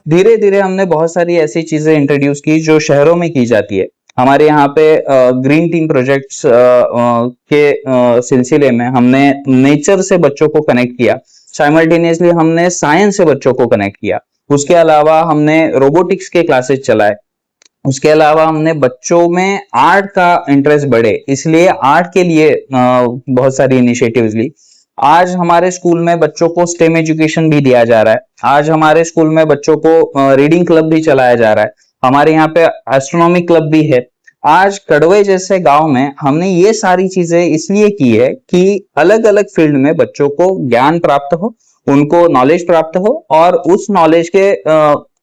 धीरे धीरे हमने बहुत सारी ऐसी चीजें इंट्रोड्यूस की जो शहरों में की जाती है। हमारे यहाँ पे ग्रीन टीम प्रोजेक्ट्स के सिलसिले में हमने नेचर से बच्चों को कनेक्ट किया, साइमल्टेनियसली हमने साइंस से बच्चों को कनेक्ट किया। उसके अलावा हमने रोबोटिक्स के क्लासेस चलाए। उसके अलावा हमने बच्चों में आर्ट का इंटरेस्ट बढ़े, इसलिए आर्ट के लिए बहुत सारी इनिशिएटिव्स ली। आज हमारे स्कूल में बच्चों को स्टेम एजुकेशन भी दिया जा रहा है। आज हमारे स्कूल में बच्चों को रीडिंग क्लब भी चलाया जा रहा है। हमारे यहाँ पे एस्ट्रोनॉमी क्लब भी है। आज कड़वे जैसे गांव में हमने ये सारी चीजें इसलिए की है कि अलग अलग फील्ड में बच्चों को ज्ञान प्राप्त हो, उनको नॉलेज प्राप्त हो, और उस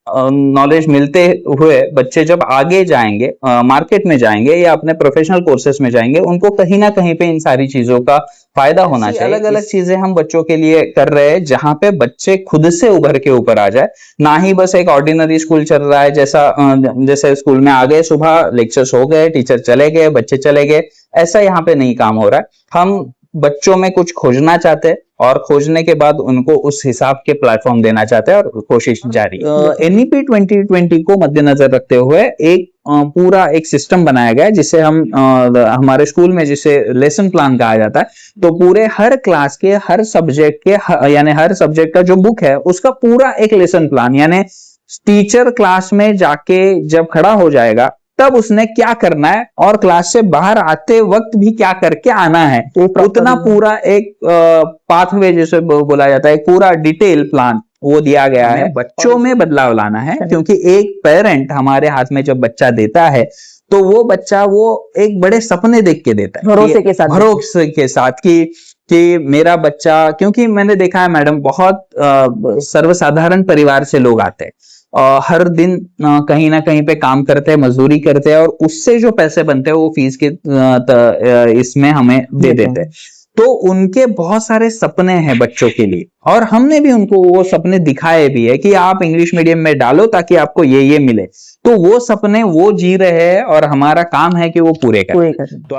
नॉलेज मिलते हुए बच्चे जब आगे जाएंगे, मार्केट में जाएंगे या अपने प्रोफेशनल कोर्सेस में जाएंगे, उनको कहीं ना कहीं पे इन सारी चीजों का फायदा होना चाहिए। अलग अलग चीजें हम बच्चों के लिए कर रहे हैं जहां पे बच्चे खुद से उभर के ऊपर आ जाए, ना ही बस एक ऑर्डिनरी स्कूल चल रहा है जैसे स्कूल में आ गए, सुबह लेक्चर्स हो गए, टीचर चले गए, बच्चे चले गए, ऐसा यहाँ पे नहीं काम हो रहा है। हम बच्चों में कुछ खोजना चाहते हैं और खोजने के बाद उनको उस हिसाब के प्लेटफॉर्म देना चाहते हैं, और कोशिश जारी है। NEP 2020 को मद्देनजर रखते हुए एक पूरा एक सिस्टम बनाया गया है, जिसे हम हमारे स्कूल में जिसे लेसन प्लान कहा जाता है। तो पूरे हर क्लास के हर सब्जेक्ट के यानी हर सब्जेक्ट का जो बुक है उसका पूरा एक लेसन प्लान, यानी टीचर क्लास में जाके जब खड़ा हो जाएगा तब उसने क्या करना है और क्लास से बाहर आते वक्त भी क्या करके आना है, उतना पूरा एक पाथवे जैसे बोला जाता है, एक पूरा डिटेल प्लान वो दिया गया है। बच्चों में बदलाव लाना है, क्योंकि एक पेरेंट हमारे हाथ में जब बच्चा देता है तो वो बच्चा वो एक बड़े सपने देख के देता है, भरोसे के साथ कि मेरा बच्चा, क्योंकि मैंने देखा है मैडम बहुत सर्वसाधारण परिवार से लोग आते हैं, हर दिन कहीं ना कहीं पे काम करते हैं, मजदूरी करते हैं, और उससे जो पैसे बनते हैं वो फीस के इसमें हमें दे देते हैं। तो उनके बहुत सारे सपने हैं बच्चों के लिए, और हमने भी उनको वो सपने दिखाए भी है कि आप इंग्लिश मीडियम में डालो ताकि आपको ये मिले। तो वो सपने वो जी रहे हैं और हमारा काम है कि वो पूरे करें। तो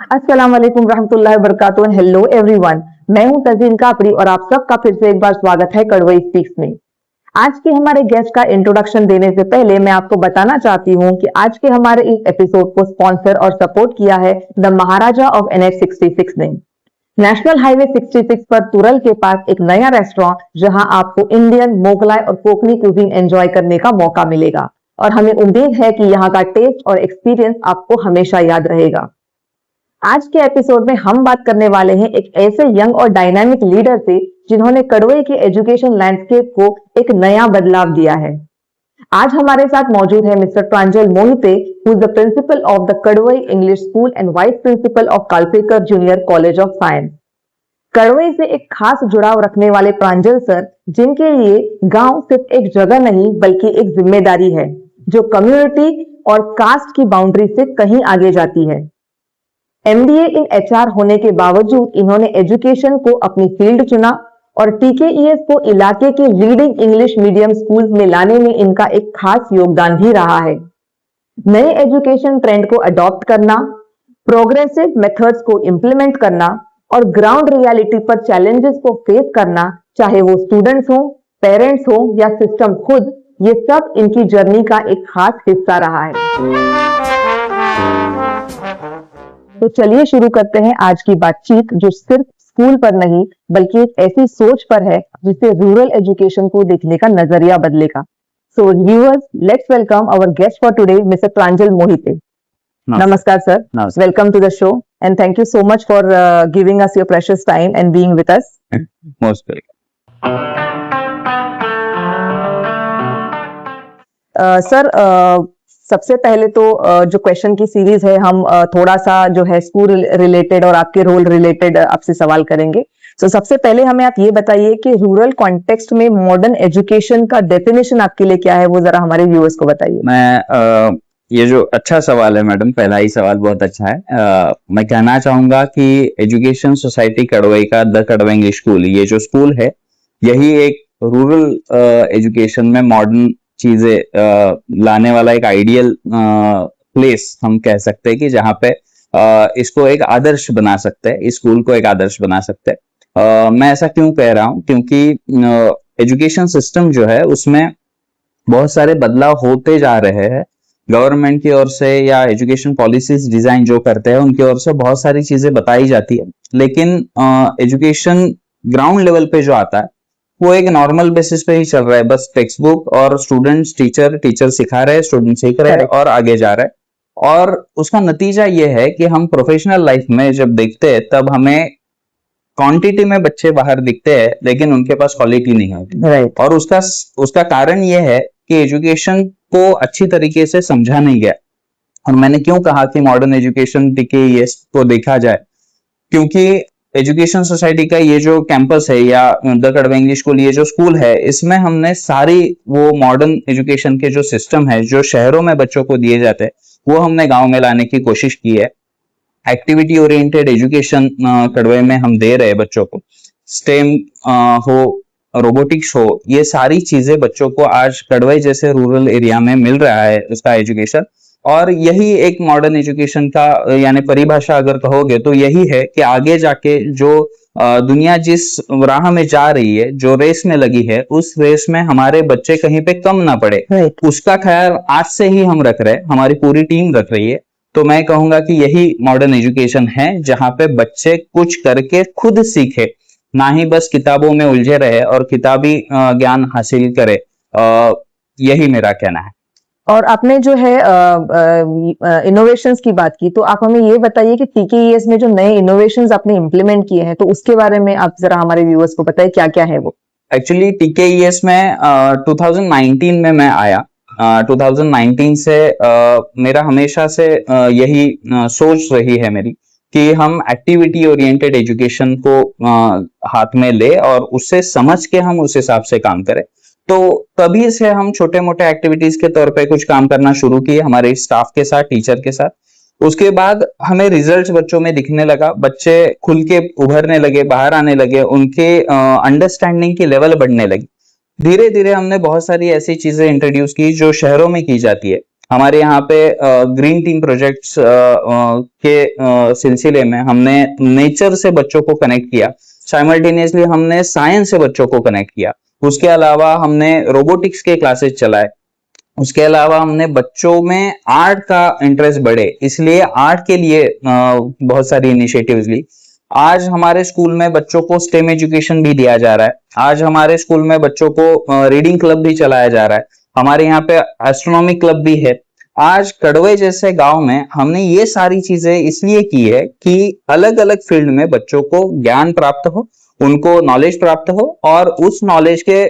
अस्सलाम वालेकुम रहमतुल्लाहि व बरकातुहू। हेलो एवरीवन, मैं हूं तज़ीन कापड़ी और आप सबका फिर से एक बार स्वागत है कड़वई स्पीक्स में। आज के हमारे गेस्ट का इंट्रोडक्शन देने से पहले मैं आपको बताना चाहती हूं कि आज के हमारे इस एपिसोड को स्पॉन्सर और सपोर्ट किया है द महाराजा ऑफ NH66 ने। नेशनल हाईवे 66 पर तुरल के पास एक नया रेस्टोरेंट जहां आपको इंडियन, मोगलाई और कोकनी कुजीन एंजॉय करने का मौका मिलेगा, और हमें उम्मीद है कि यहाँ का टेस्ट और एक्सपीरियंस आपको हमेशा याद रहेगा। आज के एपिसोड में हम बात करने वाले हैं एक ऐसे यंग और डायनामिक लीडर से जिन्होंने कड़वई के एजुकेशन लैंडस्केप को एक नया बदलाव दिया है। आज हमारे साथ मौजूद है mister Pranjal Mohite, who is the principal of the Kadwai English school and vice principal of Kalpekar junior college of science. Kadwai से एक खास जुड़ाव रखने वाले प्रांजल सर, जिनके लिए गांव सिर्फ एक जगह नहीं बल्कि एक जिम्मेदारी है जो कम्युनिटी और कास्ट की बाउंड्री से कहीं आगे जाती है। MBA इन HR होने के बावजूद इन्होंने एजुकेशन को अपनी फील्ड चुना और TKES को इलाके के लीडिंग इंग्लिश मीडियम स्कूल्स में लाने में इनका एक खास योगदान भी रहा है। नए एजुकेशन ट्रेंड को अडॉप्ट करना, प्रोग्रेसिव मेथड्स को इम्प्लीमेंट करना और ग्राउंड रियलिटी पर चैलेंजेस को फेस करना, चाहे वो स्टूडेंट्स हो, पेरेंट्स हो या सिस्टम खुद, ये सब इनकी जर्नी का एक खास हिस्सा रहा है। तो चलिए शुरू करते हैं आज की बातचीत, जो सिर्फ स्कूल पर नहीं बल्कि एक ऐसी सोच पर है जिससे रूरल एजुकेशन को देखने का नजरिया बदलेगा। So viewers, let's welcome our guest for today mister Pranjal Mohite. नमस्कार sir, welcome to the show and thank you so much for giving us your precious time and being with us. Most welcome. Sir, सबसे पहले तो जो question की series है, हम थोड़ा सा जो है स्कूल रिलेटेड और आपके रोल रिलेटेड आपसे सवाल करेंगे। तो सबसे पहले हमें आप ये बताइए कि रूरल कॉन्टेक्स्ट में मॉडर्न एजुकेशन का डेफिनेशन आपके लिए क्या है, वो जरा हमारे व्यूअर्स को बताइए। मैं ये जो अच्छा सवाल है मैडम, पहला ही सवाल बहुत अच्छा है। मैं कहना चाहूंगा कि एजुकेशन सोसाइटी कड़वई का द कड़वई इंग्लिश स्कूल, ये जो स्कूल है, यही एक रूरल एजुकेशन में मॉडर्न चीजें लाने वाला एक आइडियल प्लेस हम कह सकते हैं कि जहाँ पे इसको एक आदर्श बना सकते हैं, इस स्कूल को एक आदर्श बना सकते हैं। मैं ऐसा क्यों कह रहा हूँ, क्योंकि एजुकेशन सिस्टम जो है उसमें बहुत सारे बदलाव होते जा रहे हैं गवर्नमेंट की ओर से, या एजुकेशन पॉलिसीज डिजाइन जो करते हैं उनकी ओर से बहुत सारी चीजें बताई जाती है, लेकिन एजुकेशन ग्राउंड लेवल पे जो आता है वो एक नॉर्मल बेसिस पे ही चल रहा है। बस टेक्स्ट बुक और स्टूडेंट्स टीचर सिखा रहे हैं, स्टूडेंट सीख रहे हैं और आगे जा रहे हैं। और उसका नतीजा ये है कि हम प्रोफेशनल लाइफ में जब देखते हैं तब हमें क्वांटिटी में बच्चे बाहर दिखते हैं लेकिन उनके पास क्वालिटी नहीं होती। और उसका कारण ये है कि एजुकेशन को अच्छी तरीके से समझा नहीं गया। और मैंने क्यों कहा कि मॉडर्न एजुकेशन टीकेईएस को देखा जाए, क्योंकि एजुकेशन सोसाइटी का ये जो कैंपस है या द कड़वा इंग्लिश स्कूल, ये जो स्कूल है, इसमें हमने सारी वो मॉडर्न एजुकेशन के जो सिस्टम है जो शहरों में बच्चों को दिए जाते हैं वो हमने गांव में लाने की कोशिश की है। एक्टिविटी ओरिएंटेड एजुकेशन कड़वे में हम दे रहे हैं बच्चों को। स्टेम हो, रोबोटिक्स हो, ये सारी चीजें बच्चों को आज कड़वे जैसे रूरल एरिया में मिल रहा है उसका एजुकेशन। और यही एक मॉडर्न एजुकेशन का यानी परिभाषा अगर कहोगे तो यही है कि आगे जाके जो दुनिया जिस राह में जा रही है, जो रेस में लगी है, उस रेस में हमारे बच्चे कहीं पे कम ना पड़े, उसका ख्याल आज से ही हम रख रहे हैं, हमारी पूरी टीम रख रही है। तो मैं कहूंगा कि यही मॉडर्न एजुकेशन है जहां पे बच्चे कुछ करके खुद सीखे, ना ही बस किताबों में उलझे रहे और किताबी ज्ञान हासिल करे। यही मेरा कहना है। और आपने जो है इनोवेशंस की बात की, तो आप हमें ये बताइए कि टीकेईएस में जो नए इनोवेशंस आपने इम्प्लीमेंट किए हैं तो उसके बारे में आप जरा हमारे व्यूअर्स को बताइए क्या क्या है वो। एक्चुअली टीकेईएस में 2019 में मैं आया। 2019 से मेरा हमेशा से यही सोच रही है मेरी कि हम एक्टिविटी ओरिएंटेड एजुकेशन को हाथ में ले और उससे समझ के हम उस हिसाब से काम करें। तो तभी से हम छोटे मोटे एक्टिविटीज के तौर पे कुछ काम करना शुरू किए हमारे स्टाफ के साथ, टीचर के साथ। उसके बाद हमें रिजल्ट्स बच्चों में दिखने लगा, बच्चे खुल के उभरने लगे, बाहर आने लगे, उनके अंडरस्टैंडिंग की लेवल बढ़ने लगी। धीरे धीरे हमने बहुत सारी ऐसी चीजें इंट्रोड्यूस की जो शहरों में की जाती है। हमारे यहाँ पे ग्रीन टीम प्रोजेक्ट्स के सिलसिले में हमने नेचर से बच्चों को कनेक्ट किया, साइमल्टेनियसली हमने साइंस से बच्चों को कनेक्ट किया। उसके अलावा हमने रोबोटिक्स के क्लासेस चलाए। उसके अलावा हमने बच्चों में आर्ट का इंटरेस्ट बढ़े, इसलिए आर्ट के लिए बहुत सारी इनिशिएटिव्स ली। आज हमारे स्कूल में बच्चों को स्टेम एजुकेशन भी दिया जा रहा है। आज हमारे स्कूल में बच्चों को रीडिंग क्लब भी चलाया जा रहा है। हमारे यहाँ पे एस्ट्रोनॉमी क्लब भी है। आज कड़वे जैसे गांव में हमने ये सारी चीजें इसलिए की है कि अलग अलग फील्ड में बच्चों को ज्ञान प्राप्त हो, उनको नॉलेज प्राप्त हो, और उस नॉलेज के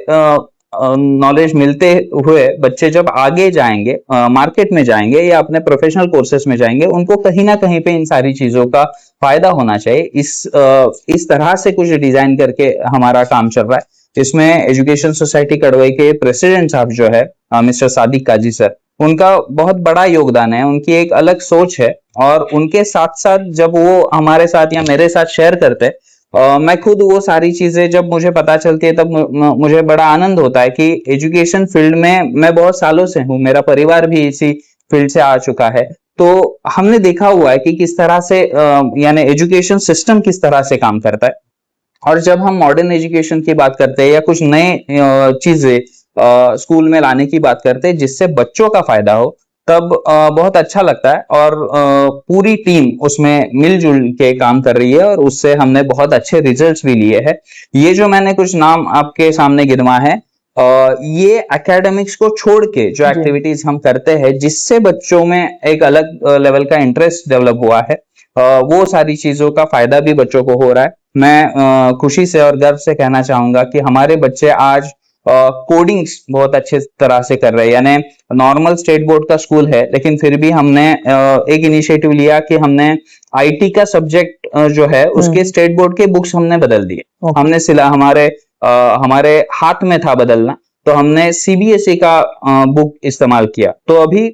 नॉलेज मिलते हुए बच्चे जब आगे जाएंगे, मार्केट में जाएंगे या अपने प्रोफेशनल कोर्सेस में जाएंगे, उनको कहीं ना कहीं पे इन सारी चीजों का फायदा होना चाहिए। इस तरह से कुछ डिजाइन करके हमारा काम चल रहा है। इसमें एजुकेशन सोसाइटी कड़वे के प्रेसिडेंट साहब जो है मिस्टर सादिक काजी सर, उनका बहुत बड़ा योगदान है। उनकी एक अलग सोच है और उनके साथ साथ जब वो हमारे साथ या मेरे साथ शेयर करते हैं, मैं खुद वो सारी चीजें जब मुझे पता चलती है तब मुझे बड़ा आनंद होता है कि एजुकेशन फील्ड में मैं बहुत सालों से हूँ, मेरा परिवार भी इसी फील्ड से आ चुका है। तो हमने देखा हुआ है कि किस तरह से यानी एजुकेशन सिस्टम किस तरह से काम करता है। और जब हम मॉडर्न एजुकेशन की बात करते हैं या कुछ नए चीजें स्कूल में लाने की बात करते हैं जिससे बच्चों का फायदा हो, तब बहुत अच्छा लगता है। और पूरी टीम उसमें मिलजुल के काम कर रही है और उससे हमने बहुत अच्छे रिजल्ट्स भी लिए हैं। ये जो मैंने कुछ नाम आपके सामने गिनवा है, ये एकेडमिक्स को छोड़ के जो एक्टिविटीज हम करते हैं जिससे बच्चों में एक अलग लेवल का इंटरेस्ट डेवलप हुआ है, वो सारी चीजों का फायदा भी बच्चों को हो रहा है। मैं खुशी से और गर्व से कहना चाहूंगा कि हमारे बच्चे आज कोडिंग्स बहुत अच्छे तरह से कर रहे हैं। यानी नॉर्मल स्टेट बोर्ड का स्कूल है लेकिन फिर भी हमने एक इनिशिएटिव लिया कि हमने आईटी का सब्जेक्ट जो है उसके स्टेट बोर्ड के बुक्स हमने बदल दिए। हमने हमारे हाथ में था बदलना, तो हमने सीबीएसई का बुक इस्तेमाल किया। तो अभी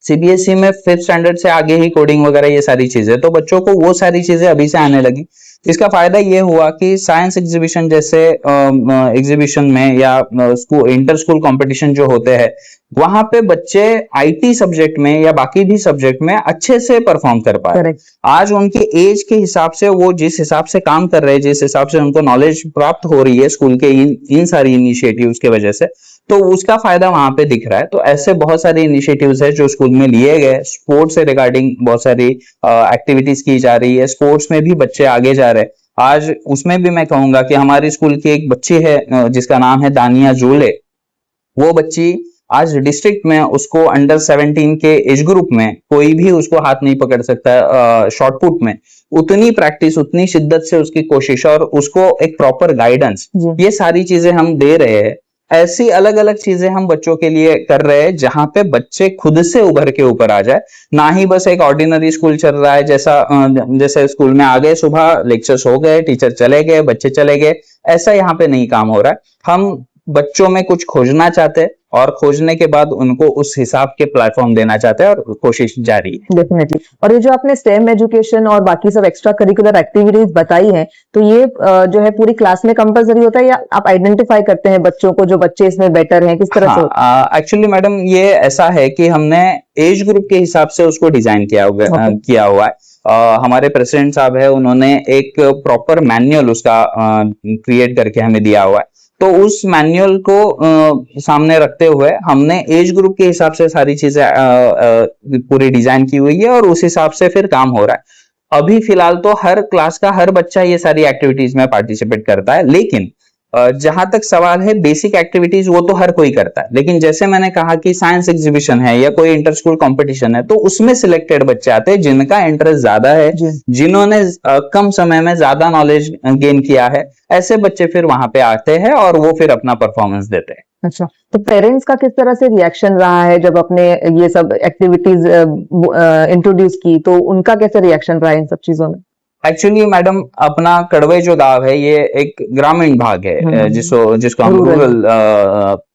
सीबीएसई में 5th स्टैंडर्ड से आगे ही कोडिंग वगैरह ये सारी चीजें, तो बच्चों को वो सारी चीजें अभी से आने लगी। इसका फायदा ये हुआ कि साइंस एग्जीबिशन जैसे एग्जीबिशन में या स्कूल इंटर स्कूल कंपटीशन जो होते हैं वहां पे बच्चे आईटी सब्जेक्ट में या बाकी भी सब्जेक्ट में अच्छे से परफॉर्म कर पाए। Correct. आज उनके एज के हिसाब से वो जिस हिसाब से काम कर रहे हैं, जिस हिसाब से उनको नॉलेज प्राप्त हो रही है स्कूल के इन सारी इनिशिएटिव्स के वजह से, तो उसका फायदा वहां पे दिख रहा है। तो ऐसे बहुत सारे इनिशिएटिव्स है जो स्कूल में लिए गए। स्पोर्ट्स से रिगार्डिंग बहुत सारी एक्टिविटीज की जा रही है, स्पोर्ट्स में भी बच्चे आगे जा रहे हैं। आज उसमें भी मैं कहूंगा कि हमारी स्कूल की एक बच्ची है जिसका नाम है दानिया जोले। वो बच्ची आज डिस्ट्रिक्ट में उसको अंडर 17 के एज ग्रुप में कोई भी उसको हाथ नहीं पकड़ सकता है शॉर्टपुट में। उतनी प्रैक्टिस, उतनी शिद्दत से उसकी कोशिश और उसको एक प्रॉपर गाइडेंस, ये सारी चीजें हम दे रहे हैं। ऐसी अलग अलग चीजें हम बच्चों के लिए कर रहे हैं जहां पे बच्चे खुद से उभर के ऊपर आ जाए, ना ही बस एक ऑर्डिनरी स्कूल चल रहा है जैसे स्कूल में आ गए, सुबह लेक्चर्स हो गए, टीचर चले गए, बच्चे चले गए, ऐसा यहाँ पे नहीं काम हो रहा है। हम बच्चों में कुछ खोजना चाहते हैं और खोजने के बाद उनको उस हिसाब के प्लेटफॉर्म देना चाहते हैं और कोशिश जारी है। डेफिनेटली। और ये जो आपने स्टेम एजुकेशन और बाकी सब एक्स्ट्रा करिकुलर एक्टिविटीज बताई हैं, तो ये जो है पूरी क्लास में कंपलसरी होता है या आप आइडेंटिफाई करते हैं बच्चों को जो बच्चे इसमें बेटर हैं, किस तरह से? एक्चुअली मैडम ये ऐसा है कि हमने एज ग्रुप के हिसाब से उसको डिजाइन किया हुआ है। हमारे प्रेसिडेंट साहब है, उन्होंने एक प्रॉपर मैनुअल उसका क्रिएट करके हमें दिया हुआ है। तो उस मैनुअल को सामने रखते हुए हमने एज ग्रुप के हिसाब से सारी चीजें पूरी डिजाइन की हुई है और उस हिसाब से फिर काम हो रहा है। अभी फिलहाल तो हर क्लास का हर बच्चा ये सारी एक्टिविटीज में पार्टिसिपेट करता है, लेकिन जहां तक सवाल है बेसिक एक्टिविटीज वो तो हर कोई करता है। लेकिन जैसे मैंने कहा कि साइंस एग्जीबिशन है या कोई इंटर स्कूल कंपटीशन है, तो उसमें सिलेक्टेड बच्चे आते हैं जिनका इंटरेस्ट ज्यादा है, जिन्होंने कम समय में ज्यादा नॉलेज गेन किया है। ऐसे बच्चे फिर वहां पे आते हैं और वो फिर अपना परफॉर्मेंस देते हैं। अच्छा, तो पेरेंट्स का किस तरह से रिएक्शन रहा है जब अपने ये सब एक्टिविटीज इंट्रोड्यूस की, तो उनका कैसे रिएक्शन रहा इन सब चीजों में? एक्चुअली मैडम अपना कड़वे जो गांव है ये एक ग्रामीण भाग है जिसको हम रूरल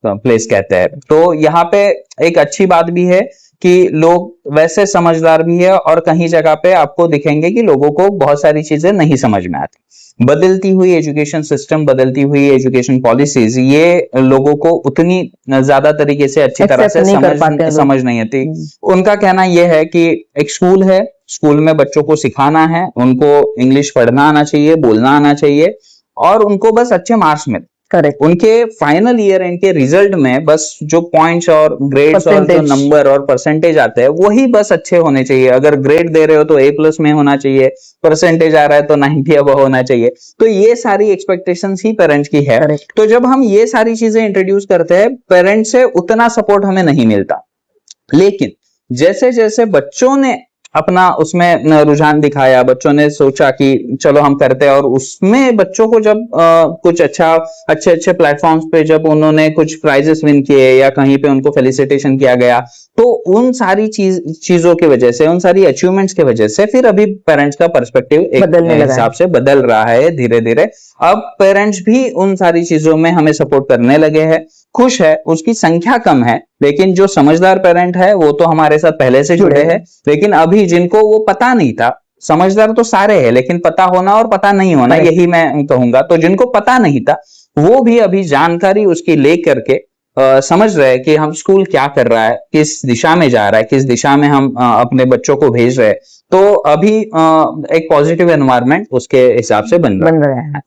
प्लेस कहते हैं। तो यहाँ पे एक अच्छी बात भी है कि लोग वैसे समझदार भी है और कहीं जगह पे आपको दिखेंगे कि लोगों को बहुत सारी चीजें नहीं समझ में आती। बदलती हुई एजुकेशन सिस्टम, बदलती हुई एजुकेशन पॉलिसीज ये लोगों को उतनी ज्यादा तरीके से अच्छी तरह से समझ नहीं आती। उनका कहना यह है कि एक स्कूल है, स्कूल में बच्चों को सिखाना है, उनको इंग्लिश पढ़ना आना चाहिए, बोलना आना चाहिए और उनको बस अच्छे मार्क्स मिले। करेक्ट। उनके फाइनल ईयर एंड के रिजल्ट में बस जो पॉइंट्स और ग्रेड्स और जो नंबर और परसेंटेज आते हैं वही बस अच्छे होने चाहिए। अगर ग्रेड दे रहे हो तो A+ में होना चाहिए, परसेंटेज आ रहा है तो 90 अब होना चाहिए। तो ये सारी एक्सपेक्टेशंस ही पेरेंट्स की है। तो जब हम ये सारी चीजें इंट्रोड्यूस करते हैं, पेरेंट्स से उतना सपोर्ट हमें नहीं मिलता। लेकिन जैसे जैसे बच्चों ने अपना उसमें रुझान दिखाया, बच्चों ने सोचा कि चलो हम करते हैं और उसमें बच्चों को जब कुछ अच्छे प्लेटफॉर्म्स पे जब उन्होंने कुछ प्राइजेस विन किए या कहीं पे उनको फेलिसिटेशन किया गया, तो उन सारी चीजों की वजह से, उन सारी अचीवमेंट्स की वजह से फिर अभी पेरेंट्स का पर्सपेक्टिव एक हिसाब से बदल रहा है धीरे धीरे। अब पेरेंट्स भी उन सारी चीजों में हमें सपोर्ट करने लगे हैं, खुश है। उसकी संख्या कम है, लेकिन जो समझदार पेरेंट है वो तो हमारे साथ पहले से जुड़े हैं। लेकिन अभी जिनको वो पता नहीं था, समझदार तो सारे हैं लेकिन पता होना और पता नहीं होना यही मैं कहूंगा। तो जिनको पता नहीं था वो भी अभी जानकारी उसकी ले करके समझ रहे हैं कि हम स्कूल क्या कर रहा है, किस दिशा में जा रहा है, किस दिशा में हम अपने बच्चों को भेज रहे हैं। तो अभी एक पॉजिटिव एनवायरनमेंट उसके हिसाब से बन रहा है।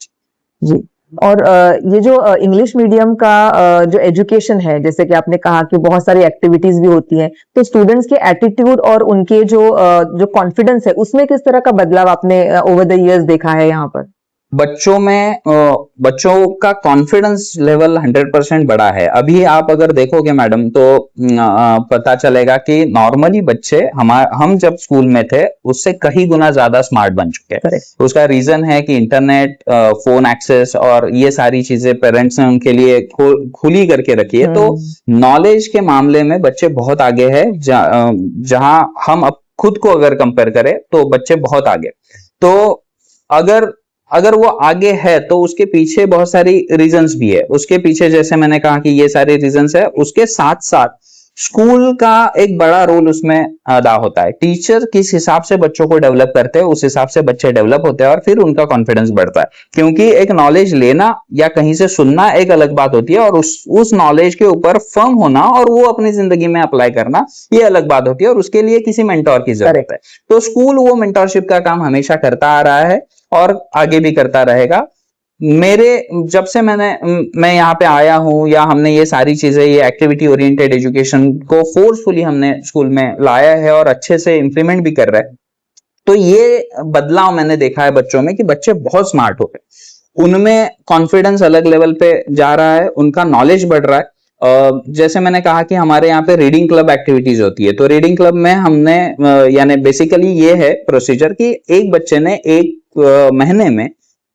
जी। और ये जो इंग्लिश मीडियम का जो एजुकेशन है, जैसे कि आपने कहा कि बहुत सारी एक्टिविटीज भी होती हैं, तो स्टूडेंट्स के एटीट्यूड और उनके जो कॉन्फिडेंस है उसमें किस तरह का बदलाव आपने ओवर द इयर्स देखा है यहाँ पर? बच्चों का कॉन्फिडेंस लेवल 100% बढ़ा है। अभी आप अगर देखोगे मैडम तो पता चलेगा कि नॉर्मली बच्चे हम जब स्कूल में थे उससे कहीं गुना ज्यादा स्मार्ट बन चुके हैं। उसका रीजन है कि इंटरनेट, फोन एक्सेस और ये सारी चीजें पेरेंट्स ने उनके लिए खुली करके रखी है। तो नॉलेज के मामले में बच्चे बहुत आगे है, जहां हम अब खुद को अगर कंपेयर करें तो बच्चे बहुत आगे। तो अगर वो आगे है तो उसके पीछे बहुत सारी रीजंस भी है। उसके पीछे जैसे मैंने कहा कि ये सारे रीजंस है, उसके साथ साथ स्कूल का एक बड़ा रोल उसमें अदा होता है। टीचर किस हिसाब से बच्चों को डेवलप करते हैं उस हिसाब से बच्चे डेवलप होते हैं और फिर उनका कॉन्फिडेंस बढ़ता है। क्योंकि एक नॉलेज लेना या कहीं से सुनना एक अलग बात होती है और उस नॉलेज के ऊपर फर्म होना और वो अपनी जिंदगी में अप्लाई करना ये अलग बात होती है और उसके लिए किसी मेंटोर की जरूरत है। तो स्कूल वो मेंटोरशिप का काम हमेशा करता आ रहा है और आगे भी करता रहेगा। मेरे जब से मैं यहाँ पे आया हूँ या हमने ये सारी चीजें ये एक्टिविटी ओरिएंटेड एजुकेशन को फोर्सफुली हमने स्कूल में लाया है और अच्छे से इंप्लीमेंट भी कर रहे हैं, तो ये बदलाव मैंने देखा है बच्चों में कि बच्चे बहुत स्मार्ट हो गए, उनमें कॉन्फिडेंस अलग लेवल पे जा रहा है, उनका नॉलेज बढ़ रहा है। जैसे मैंने कहा कि हमारे यहाँ पे रीडिंग क्लब एक्टिविटीज होती है, तो रीडिंग क्लब में हमने यानी बेसिकली ये है प्रोसीजर कि एक बच्चे ने एक महीने में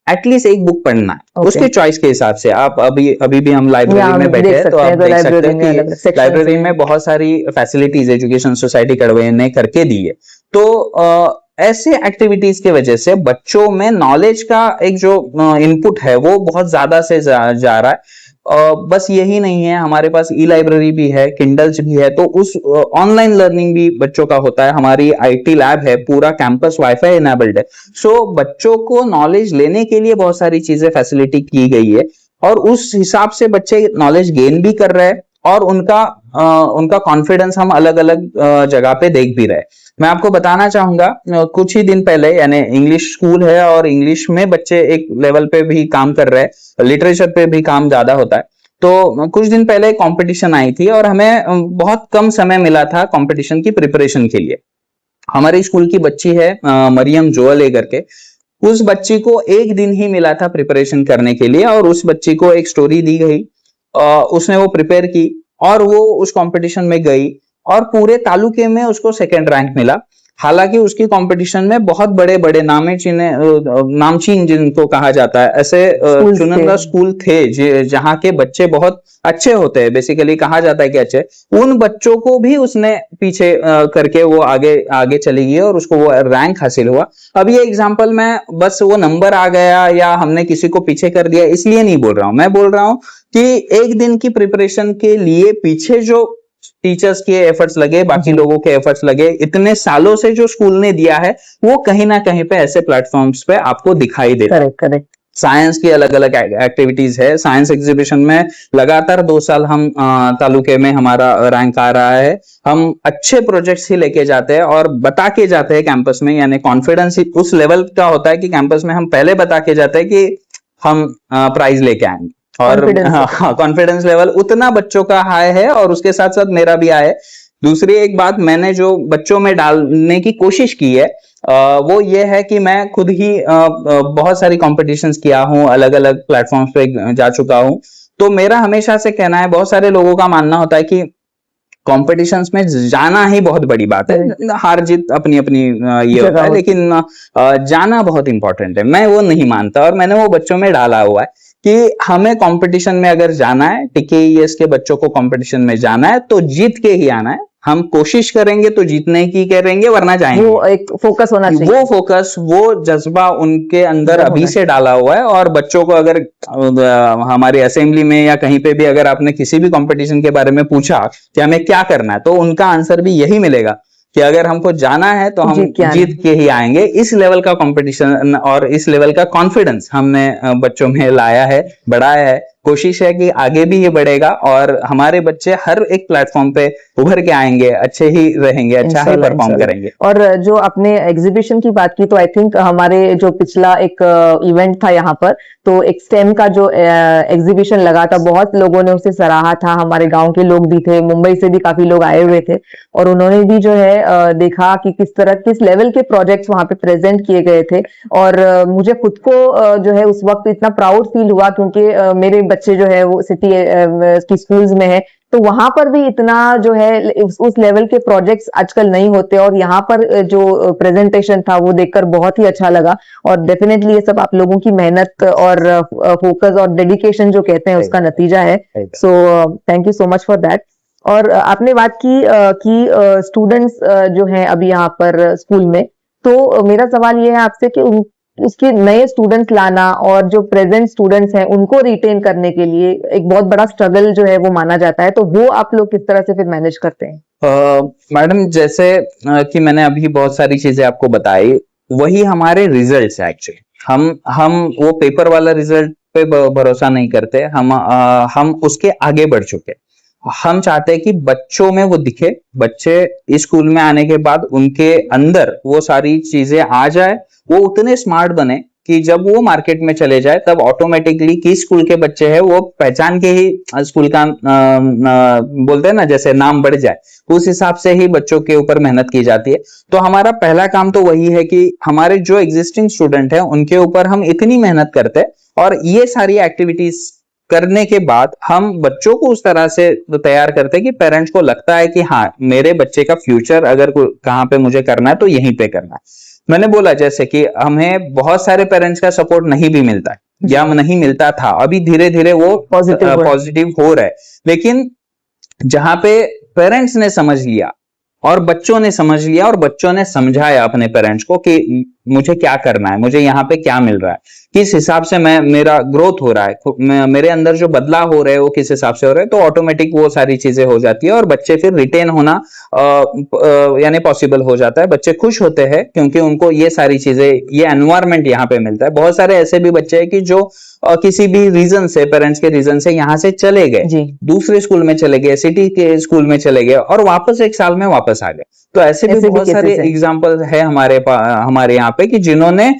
एटलीस्ट एक बुक पढ़ना है उसके चॉइस के हिसाब से। आप अभी भी हम लाइब्रेरी में बैठे हैं तो आप देख सकते हैं कि लाइब्रेरी में बहुत सारी फैसिलिटीज एजुकेशन सोसाइटी कड़वे ने करके दी है। तो ऐसे एक्टिविटीज की वजह से बच्चों में नॉलेज का एक जो इनपुट है वो बहुत ज्यादा से जा रहा है। बस यही नहीं है, हमारे पास ई लाइब्रेरी भी है, किंडल्स भी है, तो उस ऑनलाइन लर्निंग भी बच्चों का होता है। हमारी आईटी लैब है, पूरा कैंपस वाईफाई इनेबल्ड है। सो बच्चों को नॉलेज लेने के लिए बहुत सारी चीजें फैसिलिटी की गई है और उस हिसाब से बच्चे नॉलेज गेन भी कर रहे हैं और उनका कॉन्फिडेंस हम अलग अलग जगह पे देख भी रहे। मैं आपको बताना चाहूंगा कुछ ही दिन पहले, यानी इंग्लिश स्कूल है और इंग्लिश में बच्चे एक लेवल पे भी काम कर रहे हैं, लिटरेचर पे भी काम ज्यादा होता है। तो कुछ दिन पहले कंपटीशन आई थी और हमें बहुत कम समय मिला था कंपटीशन की प्रिपरेशन के लिए। हमारे स्कूल की बच्ची है मरियम जोअल करके, उस बच्ची को एक दिन ही मिला था प्रिपरेशन करने के लिए और उस बच्ची को एक स्टोरी दी गई, उसने वो प्रिपेयर की और वो उस कंपटीशन में गई और पूरे तालुके में उसको सेकंड रैंक मिला। हालांकि उसकी कंपटीशन में बहुत बड़े बड़े नामचीन जिनको कहा जाता है ऐसे चुनिंदा स्कूल थे जहाँ के बच्चे बहुत अच्छे होते हैं, बेसिकली कहा जाता है कि अच्छे, उन बच्चों को भी उसने पीछे करके वो आगे चली गई और उसको वो रैंक हासिल हुआ। अब ये एग्जांपल मैं बस वो नंबर आ गया या हमने किसी को पीछे कर दिया इसलिए नहीं बोल रहा हूं, मैं बोल रहा हूं कि एक दिन की प्रिपरेशन के लिए पीछे जो टीचर्स के एफर्ट्स लगे, बाकी लोगों के एफर्ट्स लगे, इतने सालों से जो स्कूल ने दिया है वो कहीं ना कहीं पे ऐसे प्लेटफॉर्म्स पे आपको दिखाई देता है। करेक्ट। साइंस की अलग अलग एक्टिविटीज है, साइंस एग्जीबिशन में लगातार 2 साल हम तालुके में हमारा रैंक आ रहा है। हम अच्छे प्रोजेक्ट्स ही लेके जाते हैं और बता के जाते हैं कैंपस में, यानी कॉन्फिडेंस उस लेवल का होता है कि कैंपस में हम पहले बता के जाते हैं कि हम प्राइज लेके आएंगे और कॉन्फिडेंस लेवल उतना बच्चों का हाई है और उसके साथ साथ मेरा भी हाई है। दूसरी एक बात मैंने जो बच्चों में डालने की कोशिश की है वो ये है कि मैं खुद ही बहुत सारी कॉम्पिटिशन्स किया हूँ, अलग अलग प्लेटफॉर्म्स पे जा चुका हूँ। तो मेरा हमेशा से कहना है, बहुत सारे लोगों का मानना होता है कि कॉम्पिटिशन्स में जाना ही बहुत बड़ी बात है, हार जीत अपनी अपनी ये होता है, लेकिन जाना बहुत इंपॉर्टेंट है। मैं वो नहीं मानता और मैंने वो बच्चों में डाला हुआ है कि हमें कंपटीशन में अगर जाना है, टीकेईएस के बच्चों को कंपटीशन में जाना है तो जीत के ही आना है। हम कोशिश करेंगे तो जीतने की करेंगे, वरना जाएंगे। वो एक फोकस होना चाहिए, वो फोकस, वो जज्बा उनके अंदर अभी से डाला हुआ है। और बच्चों को अगर हमारी असेंबली में या कहीं पे भी अगर आपने किसी भी कंपटीशन के बारे में पूछा कि हमें क्या करना है, तो उनका आंसर भी यही मिलेगा कि अगर हमको जाना है तो हम जीत के ही आएंगे। इस लेवल का कंपटीशन और इस लेवल का कॉन्फिडेंस हमने बच्चों में लाया है, बढ़ाया है। कोशिश है कि आगे भी ये बढ़ेगा और हमारे बच्चे हर एक प्लेटफॉर्म पे उभर के आएंगे, अच्छे ही रहेंगे, अच्छा ही परफॉर्म करेंगे। और जो आपने एग्जीबिशन की बात की, तो आई थिंक हमारे जो पिछला एक इवेंट था यहाँ पर, तो एक स्टेम का जो एग्जीबिशन लगा था, बहुत लोगों ने उसे सराहा था। हमारे गांव के लोग भी थे, मुंबई से भी काफी लोग आए हुए थे और उन्होंने भी जो है देखा कि किस लेवल के प्रोजेक्ट्स वहां पे प्रेजेंट किए गए थे। और मुझे खुद को जो है उस वक्त इतना प्राउड फील हुआ क्योंकि मेरे बच्चे जो है वो सिटी की स्कूल्स में है, तो वहां पर भी इतना जो है उस लेवल के प्रोजेक्ट्स आजकल नहीं होते और यहाँ पर जो प्रेजेंटेशन था वो देखकर बहुत ही अच्छा लगा। और डेफिनेटली ये सब आप लोगों की मेहनत और फोकस और डेडिकेशन जो कहते हैं उसका नतीजा है। So thank you so much for that. और आपने बात की कि स्टूडेंट्स जो हैं अभी यहाँ पर स्कूल में, तो मेरा सवाल ये है आपसे कि उसके नए स्टूडेंट्स लाना और जो प्रेजेंट स्टूडेंट्स हैं उनको रिटेन करने के लिए एक बहुत बड़ा स्ट्रगल जो है वो माना जाता है, तो वो आप लोग किस तरह से फिर मैनेज करते हैं? मैडम जैसे कि मैंने अभी बहुत सारी चीजें आपको बताई, वही हमारे रिजल्ट्स है एक्चुअली। हम वो पेपर वाला रिजल्ट पे भरोसा नहीं करते, हम उसके आगे बढ़ चुके। हम चाहते हैं कि बच्चों में वो दिखे, बच्चे इस स्कूल में आने के बाद उनके अंदर वो सारी चीजें आ जाए, वो उतने स्मार्ट बने कि जब वो मार्केट में चले जाए तब ऑटोमेटिकली किस स्कूल के बच्चे हैं वो पहचान के ही स्कूल का बोलते हैं ना, जैसे नाम बढ़ जाए, उस हिसाब से ही बच्चों के ऊपर मेहनत की जाती है। तो हमारा पहला काम तो वही है कि हमारे जो एग्जिस्टिंग स्टूडेंट है उनके ऊपर हम इतनी मेहनत करते हैं, और ये सारी एक्टिविटीज करने के बाद हम बच्चों को उस तरह से तैयार करते हैं कि पेरेंट्स को लगता है कि हाँ, मेरे बच्चे का फ्यूचर अगर कहाँ पे मुझे करना है तो यहीं पे करना है। मैंने बोला जैसे कि हमें बहुत सारे पेरेंट्स का सपोर्ट नहीं भी मिलता है या नहीं मिलता था, अभी धीरे धीरे वो पॉजिटिव हो रहा है। लेकिन जहां पे पेरेंट्स ने समझ लिया और बच्चों ने समझ लिया और बच्चों ने समझाया अपने पेरेंट्स को कि मुझे क्या करना है, मुझे यहाँ पे क्या मिल रहा है, किस हिसाब से मेरा ग्रोथ हो रहा है, मेरे अंदर जो बदलाव हो रहे हैं वो किस हिसाब से हो रहे हैं, तो ऑटोमेटिक वो सारी चीजें हो जाती है और बच्चे फिर रिटेन होना यानी पॉसिबल हो जाता है। बच्चे खुश होते हैं क्योंकि उनको ये सारी चीजें, ये एनवायरमेंट यहाँ पे मिलता है। बहुत सारे ऐसे भी बच्चे हैं कि जो किसी भी रीजन से, पेरेंट्स के रीजन से यहाँ से चले गए, दूसरे स्कूल में चले गए, सिटी के स्कूल में चले गए और वापस एक साल में वापस आ गए। तो ऐसे भी बहुत सारे एग्जाम्पल है हमारे यहाँ पे कि जिन्होंने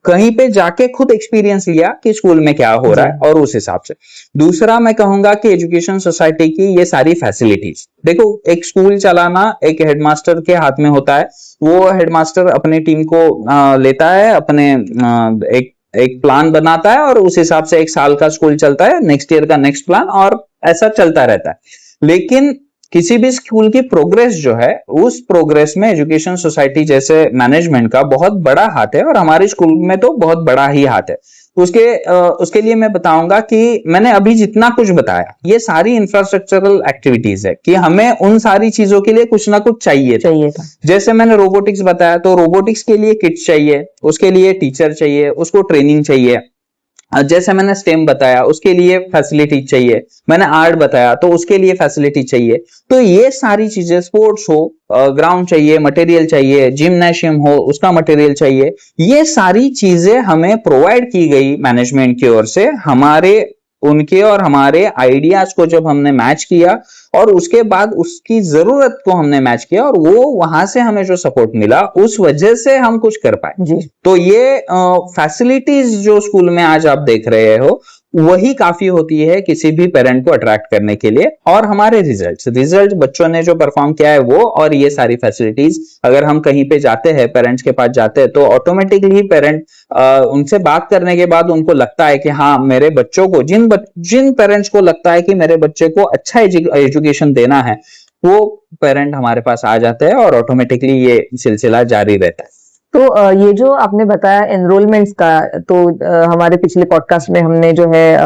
कहीं पे जाके खुद एक्सपीरियंस लिया कि स्कूल में क्या हो रहा है और उस हिसाब से। दूसरा मैं कहूंगा कि एजुकेशन सोसाइटी की ये सारी फैसिलिटीज, देखो एक स्कूल चलाना एक हेडमास्टर के हाथ में होता है। वो हेडमास्टर अपनी टीम को लेता है, अपने एक प्लान बनाता है और उस हिसाब से एक साल का स्कूल चलता है, नेक्स्ट ईयर का नेक्स्ट प्लान, और ऐसा चलता रहता है। लेकिन किसी भी स्कूल की प्रोग्रेस जो है, उस प्रोग्रेस में एजुकेशन सोसाइटी जैसे मैनेजमेंट का बहुत बड़ा हाथ है और हमारे स्कूल में तो बहुत बड़ा ही हाथ है। उसके लिए मैं बताऊंगा कि मैंने अभी जितना कुछ बताया ये सारी इंफ्रास्ट्रक्चरल एक्टिविटीज है कि हमें उन सारी चीजों के लिए कुछ ना कुछ चाहिए था। जैसे मैंने रोबोटिक्स बताया, तो रोबोटिक्स के लिए किट्स चाहिए, उसके लिए टीचर चाहिए, उसको ट्रेनिंग चाहिए। जैसे मैंने स्टेम बताया उसके लिए फैसिलिटी चाहिए, मैंने आर्ट बताया तो उसके लिए फैसिलिटी चाहिए। तो ये सारी चीजें, स्पोर्ट्स हो, ग्राउंड चाहिए, मटेरियल चाहिए, जिम्नेशियम हो उसका मटेरियल चाहिए, ये सारी चीजें हमें प्रोवाइड की गई मैनेजमेंट की ओर से। उनके और हमारे आइडियाज को जब हमने मैच किया और उसके बाद उसकी जरूरत को हमने मैच किया और वो वहां से हमें जो सपोर्ट मिला उस वजह से हम कुछ कर पाए। तो ये फैसिलिटीज जो स्कूल में आज आप देख रहे हो वही काफी होती है किसी भी पेरेंट को अट्रैक्ट करने के लिए। और हमारे रिजल्ट बच्चों ने जो परफॉर्म किया है वो, और ये सारी फैसिलिटीज, अगर हम कहीं पे जाते हैं, पेरेंट्स के पास जाते हैं, तो ऑटोमेटिकली पेरेंट उनसे बात करने के बाद उनको लगता है कि हाँ, मेरे बच्चों को, जिन पेरेंट्स को लगता है कि मेरे बच्चे को अच्छा एजुकेशन देना है, वो पेरेंट हमारे पास आ जाते हैं और ऑटोमेटिकली ये सिलसिला जारी रहता है। तो ये जो आपने बताया एनरोलमेंट्स का, तो हमारे पिछले पॉडकास्ट में हमने जो है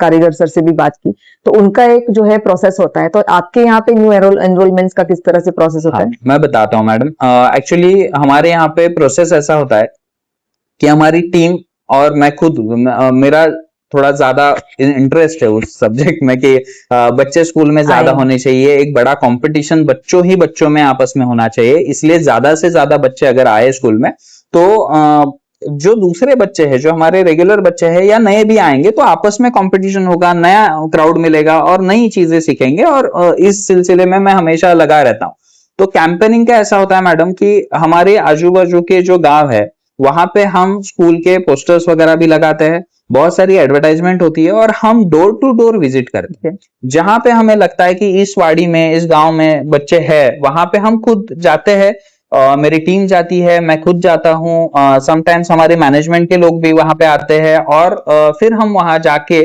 कारीगर सर से भी बात की, तो उनका एक जो है प्रोसेस होता है, तो आपके यहाँ पे न्यू एनरोलमेंट्स का किस तरह से प्रोसेस होता है? मैं बताता हूँ मैडम। एक्चुअली हमारे यहाँ पे प्रोसेस ऐसा होता है कि हमारी टीम और मैं खुद, मेरा थोड़ा ज्यादा इंटरेस्ट है उस सब्जेक्ट में कि बच्चे स्कूल में ज्यादा होने चाहिए, एक बड़ा कंपटीशन बच्चों में आपस में होना चाहिए, इसलिए ज्यादा से ज्यादा बच्चे अगर आए स्कूल में तो जो दूसरे बच्चे हैं, जो हमारे रेगुलर बच्चे हैं या नए भी आएंगे, तो आपस में कंपटीशन होगा, नया क्राउड मिलेगा और नई चीजें सीखेंगे। और इस सिलसिले में मैं हमेशा लगा रहता हूँ। तो कैंपेनिंग का ऐसा होता है मैडम कि हमारे आजू बाजू के जो गांव है वहां पे हम स्कूल के पोस्टर्स वगैरह भी लगाते हैं, बहुत सारी एडवर्टाइजमेंट होती है और हम डोर टू डोर विजिट करते हैं। जहां पे हमें लगता है कि इस वाड़ी में, इस गांव में बच्चे हैं, वहां पे हम खुद जाते हैं, मेरी टीम जाती है, मैं खुद जाता हूँ, समटाइम्स हमारे मैनेजमेंट के लोग भी वहां पे आते हैं और फिर हम वहां जाके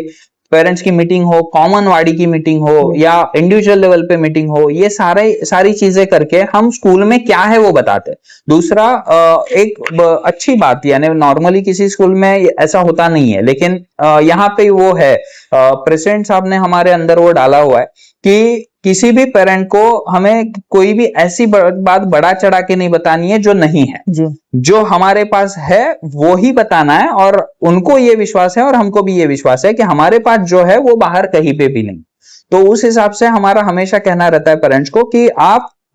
पेरेंट्स की मीटिंग हो, कॉमन वाड़ी की मीटिंग हो या इंडिविजुअल लेवल पे मीटिंग हो, ये सारी चीजें करके हम स्कूल में क्या है वो बताते हैं। दूसरा, एक अच्छी बात, यानी नॉर्मली किसी स्कूल में ऐसा होता नहीं है, लेकिन यहाँ पे वो है, प्रेसिडेंट साहब ने हमारे अंदर वो डाला हुआ है कि किसी भी पेरेंट को हमें कोई भी ऐसी बात बढ़ा चढ़ा के नहीं बतानी है जो नहीं है जी। जो हमारे पास है वो ही बताना है, और उनको ये विश्वास है और हमको भी ये विश्वास है कि हमारे पास जो है वो बाहर कहीं पे भी नहीं। तो उस हिसाब से हमारा हमेशा कहना रहता है पेरेंट्स को कि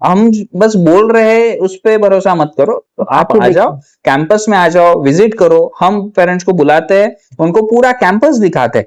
हम बस बोल रहे हैं उस पे भरोसा मत करो, तो आप आ जाओ, कैंपस में आ जाओ, विजिट करो। हम पेरेंट्स को बुलाते हैं, उनको पूरा कैंपस दिखाते हैं,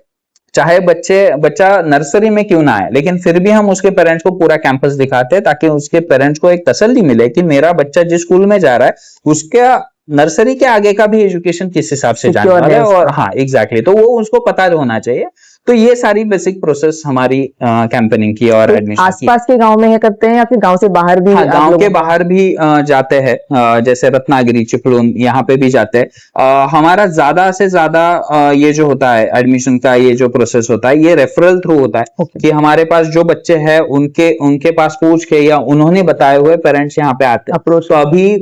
चाहे बच्चा नर्सरी में क्यों ना आए, लेकिन फिर भी हम उसके पेरेंट्स को पूरा कैंपस दिखाते हैं ताकि उसके पेरेंट्स को एक तसल्ली मिले कि मेरा बच्चा जिस स्कूल में जा रहा है उसका नर्सरी के आगे का भी एजुकेशन किस हिसाब से जाने वाला है। और हाँ एग्जैक्टली, तो वो उसको पता होना चाहिए। तो ये सारी बेसिक प्रोसेस हमारी कैंपेनिंग की और एडमिशन आसपास के गांव में है करते हैं या फिर गांव से बाहर भी? हाँ, गांव के बाहर भी जाते हैं, जैसे रत्नागिरी, चिपळूण, यहाँ पे भी जाते हैं। हमारा ज्यादा से ज्यादा ये जो होता है एडमिशन का, ये जो प्रोसेस होता है ये रेफरल थ्रू होता है कि हमारे पास जो बच्चे हैं उनके पास पूछ के या उन्होंने बताए हुए पेरेंट्स यहाँ पे आते हैं। तो अभी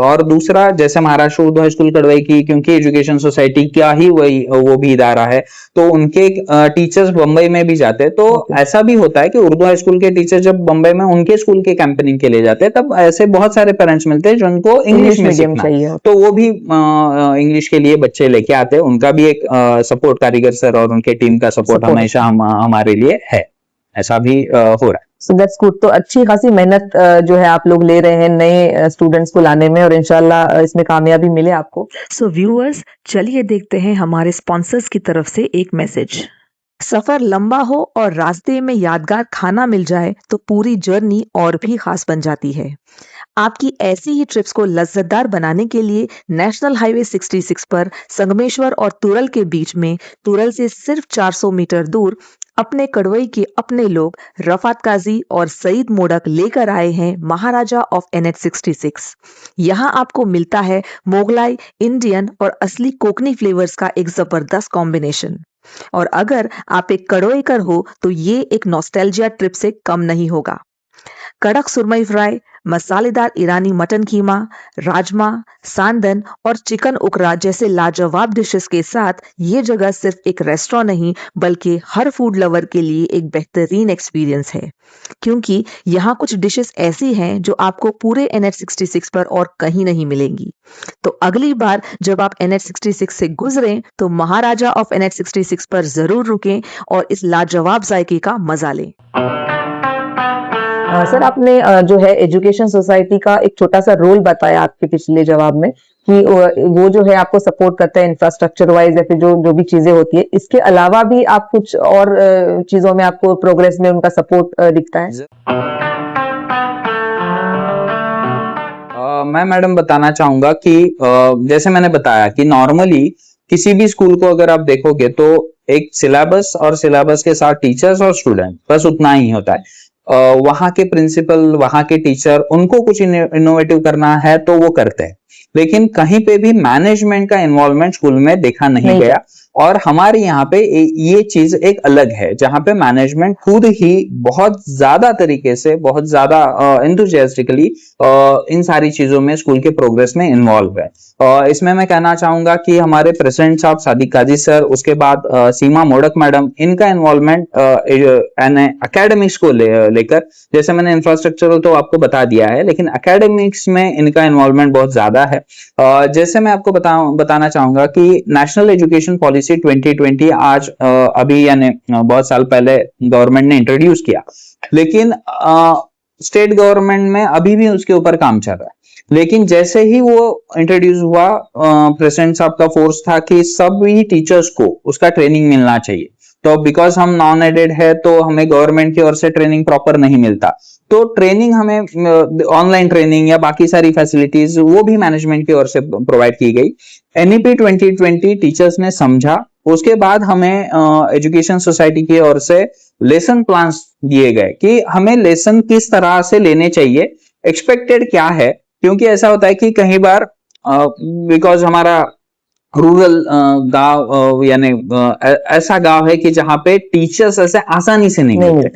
और दूसरा, जैसे महाराष्ट्र उर्दू हाई स्कूल कड़वई की, क्योंकि एजुकेशन सोसाइटी का ही वो भी इदारा है, तो उनके टीचर्स बंबई में भी जाते हैं। तो ऐसा भी होता है कि उर्दू हाई स्कूल के टीचर जब बंबई में उनके स्कूल के कैंपेनिंग के लिए जाते हैं, तब ऐसे बहुत सारे पेरेंट्स मिलते हैं जिनको इंग्लिश में सीखना चाहिए, तो वो भी इंग्लिश के लिए बच्चे लेके आते हैं। उनका भी एक सपोर्ट, कारीगर सर और उनके टीम का सपोर्ट हमेशा हमारे लिए है। ऐसा भी हो रहा है। So that's good. तो अच्छी खासी मेहनत जो है आप लोग ले रहे हैं नए स्टूडेंट्स को लाने में, और इंशाल्लाह इसमें कामयाबी मिले आपको। सो व्यूअर्स, चलिए देखते हैं हमारे स्पॉन्सर्स की तरफ से एक मैसेज। सफर लंबा हो और रास्ते में यादगार खाना मिल जाए तो पूरी जर्नी और भी खास बन जाती है। आपकी ऐसी ही ट्रिप्स को लज्जतदार बनाने के लिए नेशनल हाईवे 66 पर संगमेश्वर और तुरल के बीच में, तुरल से सिर्फ 400 मीटर दूर, अपने कड़वई के अपने लोग रफात काजी और सईद मोडक लेकर आए हैं महाराजा ऑफ NH 66। यहाँ आपको मिलता है मोगलाई, इंडियन और असली कोकनी फ्लेवर्स का एक जबरदस्त कॉम्बिनेशन। और अगर आप एक कड़वईकर हो तो ये एक नॉस्टैल्जिया ट्रिप से कम नहीं होगा। कड़क सुरमई फ्राई, मसालेदार ईरानी मटन कीमा, राजमा, सांदन और चिकन उकरा जैसे लाजवाब डिशेस के साथ ये जगह सिर्फ एक रेस्टोरेंट नहीं बल्कि हर फूड लवर के लिए एक बेहतरीन एक्सपीरियंस है, क्योंकि यहाँ कुछ डिशेस ऐसी हैं जो आपको पूरे NH 66 पर और कहीं नहीं मिलेंगी। तो अगली बार जब आप NH 66 से गुजरें तो महाराजा ऑफ NH 66 पर जरूर रुकें और इस लाजवाब जायके का मजा लें। सर, आपने जो है एजुकेशन सोसाइटी का एक छोटा सा रोल बताया आपके पिछले जवाब में कि वो जो है आपको सपोर्ट करता है इंफ्रास्ट्रक्चर वाइज या फिर जो भी चीजें होती है। इसके अलावा भी आप कुछ और चीजों में आपको प्रोग्रेस में उनका सपोर्ट दिखता है? मैं मैडम बताना चाहूंगा कि जैसे मैंने बताया कि नॉर्मली किसी भी स्कूल को अगर आप देखोगे तो एक सिलेबस और सिलेबस के साथ टीचर्स और स्टूडेंट, बस उतना ही होता है। वहां के प्रिंसिपल, वहां के टीचर, उनको कुछ इनोवेटिव करना है तो वो करते हैं, लेकिन कहीं पे भी मैनेजमेंट का इन्वॉल्वमेंट स्कूल में देखा नहीं गया। और हमारे यहाँ पे ये चीज एक अलग है, जहां पे मैनेजमेंट खुद ही बहुत ज्यादा तरीके से, बहुत ज्यादा एंथुसियास्टिकली इन सारी चीजों में स्कूल के प्रोग्रेस में इन्वॉल्व है। इसमें मैं कहना चाहूंगा कि हमारे प्रेसिडेंट साहब सादिक काजी सर, उसके बाद सीमा मोडक मैडम, इनका इन्वॉल्वमेंट एकेडमिक्स को लेकर, जैसे मैंने इंफ्रास्ट्रक्चर तो आपको बता दिया है, लेकिन एकेडमिक्स में इनका इन्वॉल्वमेंट बहुत ज्यादा है। जैसे मैं आपको बताना चाहूंगा कि नेशनल एजुकेशन पॉलिसी 2020 आज अभी यानी बहुत साल पहले गवर्नमेंट ने इंट्रोड्यूस किया, लेकिन स्टेट गवर्नमेंट में अभी भी उसके ऊपर काम चल रहा है। लेकिन जैसे ही वो इंट्रोड्यूस हुआ, प्रेसिडेंट साहब का फोर्स था कि सभी टीचर्स को उसका ट्रेनिंग मिलना चाहिए। तो बिकॉज हम नॉन एडेड है तो हमें गवर्नमेंट की ओर से ट्रेनिंग प्रॉपर नहीं मिलता, तो ट्रेनिंग हमें ऑनलाइन ट्रेनिंग या बाकी सारी फैसिलिटीज वो भी मैनेजमेंट की ओर से प्रोवाइड की गई। NEP 2020 टीचर्स ने समझा, उसके बाद हमें एजुकेशन सोसाइटी की ओर से लेसन प्लान्स दिए गए कि हमें लेसन किस तरह से लेने चाहिए, एक्सपेक्टेड क्या है। क्योंकि ऐसा होता है कि कई बार बिकॉज हमारा रूरल गांव यानी ऐसा गांव है कि जहां पे टीचर्स ऐसे आसानी से नहीं मिलते,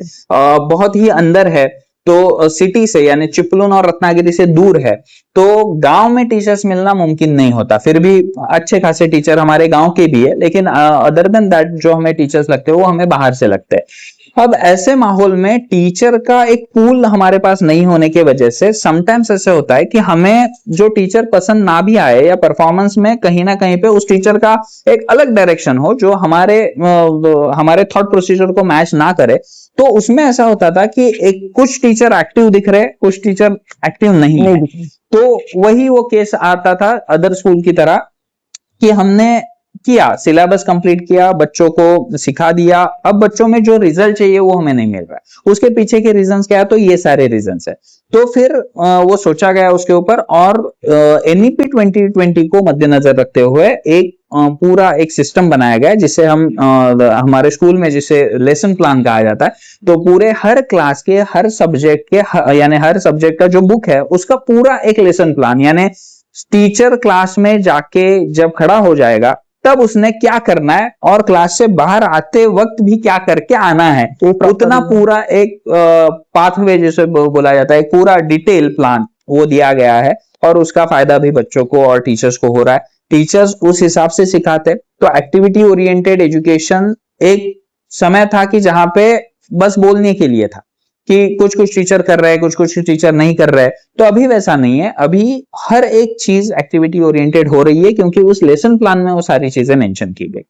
बहुत ही अंदर है, तो सिटी से यानी चिपळूण और रत्नागिरी से दूर है, तो गांव में टीचर्स मिलना मुमकिन नहीं होता। फिर भी अच्छे खासे टीचर हमारे गांव के भी है, लेकिन अदर देन दैट जो हमें टीचर्स लगते हैं वो हमें बाहर से लगते हैं। अब ऐसे माहौल में टीचर का एक पूल हमारे पास नहीं होने की वजह से समटाइम्स ऐसे होता है कि हमें जो टीचर पसंद ना भी आए या परफॉर्मेंस में कहीं ना कहीं पे उस टीचर का एक अलग डायरेक्शन हो जो हमारे थॉट प्रोसीजर को मैच ना करे, तो उसमें ऐसा होता था कि एक कुछ टीचर एक्टिव दिख रहे, कुछ टीचर एक्टिव नहीं है। तो वही वो केस आता था अदर स्कूल की तरह कि हमने किया, सिलेबस कंप्लीट किया, बच्चों को सिखा दिया, अब बच्चों में जो रिजल्ट चाहिए वो हमें नहीं मिल रहा है। उसके पीछे के रीजंस क्या है? तो ये सारे रीजंस है। तो फिर वो सोचा गया उसके ऊपर और एनईपी 2020 को मद्देनजर रखते हुए एक पूरा एक सिस्टम बनाया गया जिसे हम हमारे स्कूल में जिसे लेसन प्लान कहा जाता है। तो पूरे हर क्लास के हर सब्जेक्ट के यानी हर सब्जेक्ट का जो बुक है उसका पूरा एक लेसन प्लान, यानी टीचर क्लास में जाके जब खड़ा हो जाएगा तब उसने क्या करना है और क्लास से बाहर आते वक्त भी क्या करके आना है, उतना पूरा एक पाथवे जैसे बोला जाता है, एक पूरा डिटेल प्लान वो दिया गया है और उसका फायदा भी बच्चों को और टीचर्स को हो रहा है। टीचर्स उस हिसाब से सिखाते। तो एक्टिविटी ओरिएंटेड एजुकेशन एक समय था कि जहां पे बस बोलने के लिए था कि कुछ कुछ टीचर कर रहे हैं, कुछ कुछ टीचर नहीं कर रहे, तो अभी वैसा नहीं है। अभी हर एक चीज एक्टिविटी ओरिएंटेड हो रही है क्योंकि उस लेसन प्लान में वो सारी चीजें मेंशन की गई।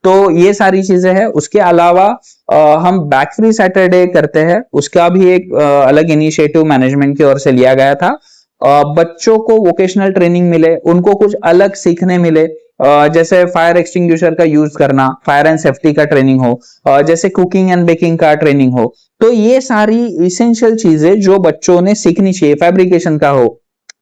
तो ये सारी चीजें हैं। उसके अलावा हम बैक फ्री सैटरडे करते हैं, उसका भी एक अलग इनिशिएटिव मैनेजमेंट की ओर से लिया गया था। बच्चों को वोकेशनल ट्रेनिंग मिले, उनको कुछ अलग सीखने मिले, जैसे फायर एक्सटिंग्विशर का यूज करना, फायर एंड सेफ्टी का ट्रेनिंग हो, जैसे कुकिंग एंड बेकिंग का ट्रेनिंग हो। तो ये सारी इसेंशियल चीजें जो बच्चों ने सीखनी चाहिए, फैब्रिकेशन का हो,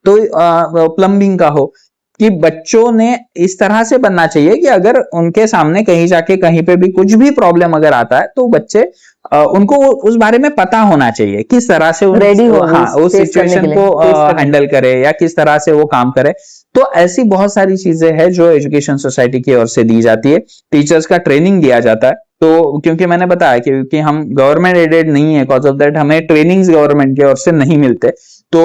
तो प्लम्बिंग का हो, कि बच्चों ने इस तरह से बनना चाहिए कि अगर उनके सामने कहीं जाके कहीं पे भी कुछ भी प्रॉब्लम अगर आता है तो बच्चे उनको उस बारे में पता होना चाहिए, किस तरह से रेडी हो उस सिचुएशन को हैंडल करे या किस तरह से वो काम करे। तो ऐसी बहुत सारी चीजें हैं जो एजुकेशन सोसाइटी की ओर से दी जाती है। टीचर्स का ट्रेनिंग दिया जाता है। तो क्योंकि मैंने बताया क्योंकि हम गवर्नमेंट एडेड नहीं है, कॉज ऑफ दैट हमें ट्रेनिंग्स गवर्नमेंट की ओर से नहीं मिलते, तो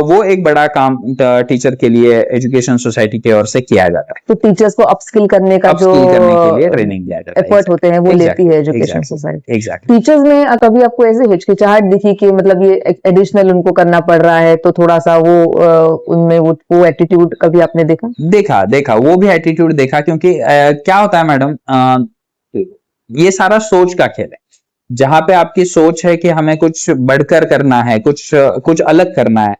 वो एक बड़ा काम टीचर के लिए एजुकेशन सोसाइटी की ओर से किया जाता है। तो टीचर्स को अपस्किल करने का जो करने के लिए ट्रेनिंग दिया जाता है, एफर्ट होते हैं वो लेती है एजुकेशन सोसाइटी। एग्जैक्टली। टीचर्स में कभी आपको ऐसे हिचकिचाहट दिखी कि मतलब ये एडिशनल उनको करना पड़ रहा है तो थोड़ा सा वो उनमें वो एटीट्यूड कभी आपने देखा? देखा वो भी एटीट्यूड देखा, क्योंकि क्या होता है मैडम, ये सारा सोच का खेल है। जहां पे आपकी सोच है कि हमें कुछ बढ़कर करना है, कुछ अलग करना है,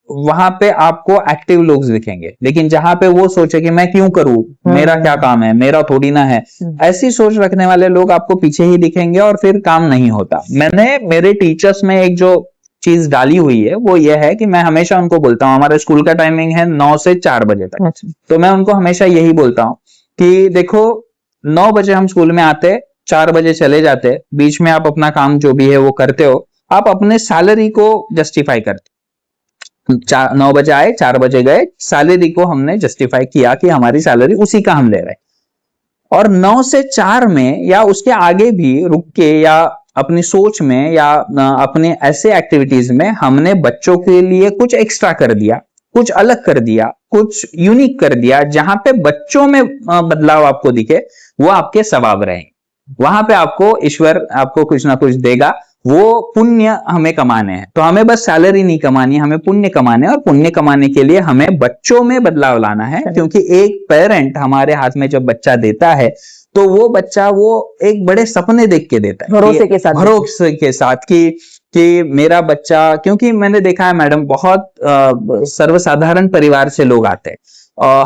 वहां पे आपको एक्टिव लोग दिखेंगे। लेकिन जहां पे वो सोचे कि मैं क्यों करूं, मेरा क्या काम है, मेरा थोड़ी ना है, ऐसी सोच रखने वाले लोग आपको पीछे ही दिखेंगे और फिर काम नहीं होता। मैंने मेरे टीचर्स में एक जो चीज डाली हुई है वो ये है कि मैं हमेशा उनको बोलता हूँ, हमारे स्कूल का टाइमिंग है 9 से 4 बजे तक। तो मैं उनको हमेशा यही बोलता हूँ कि देखो 9 बजे हम स्कूल में आते, 4 बजे चले जाते, बीच में आप अपना काम जो भी है वो करते हो, आप अपने सैलरी को जस्टिफाई करते। 9 बजे आए, 4 बजे गए, सैलरी को हमने जस्टिफाई किया कि हमारी सैलरी उसी का हम ले रहे। और 9 से 4 में या उसके आगे भी रुक के या अपनी सोच में या अपने ऐसे एक्टिविटीज में हमने बच्चों के लिए कुछ एक्स्ट्रा कर दिया, कुछ अलग कर दिया, कुछ यूनिक कर दिया, जहां पे बच्चों में बदलाव आपको दिखे, वो आपके सवाब रहे। वहां पे आपको ईश्वर आपको कुछ ना कुछ देगा। वो पुण्य हमें कमाने हैं, तो हमें बस सैलरी नहीं कमानी है, हमें पुण्य कमाने हैं। और पुण्य कमाने के लिए हमें बच्चों में बदलाव लाना है, क्योंकि एक पेरेंट हमारे हाथ में जब बच्चा देता है तो वो बच्चा वो एक बड़े सपने देख के देता है, भरोसे के साथ कि मेरा बच्चा, क्योंकि मैंने देखा है मैडम बहुत सर्वसाधारण परिवार से लोग आते हैं,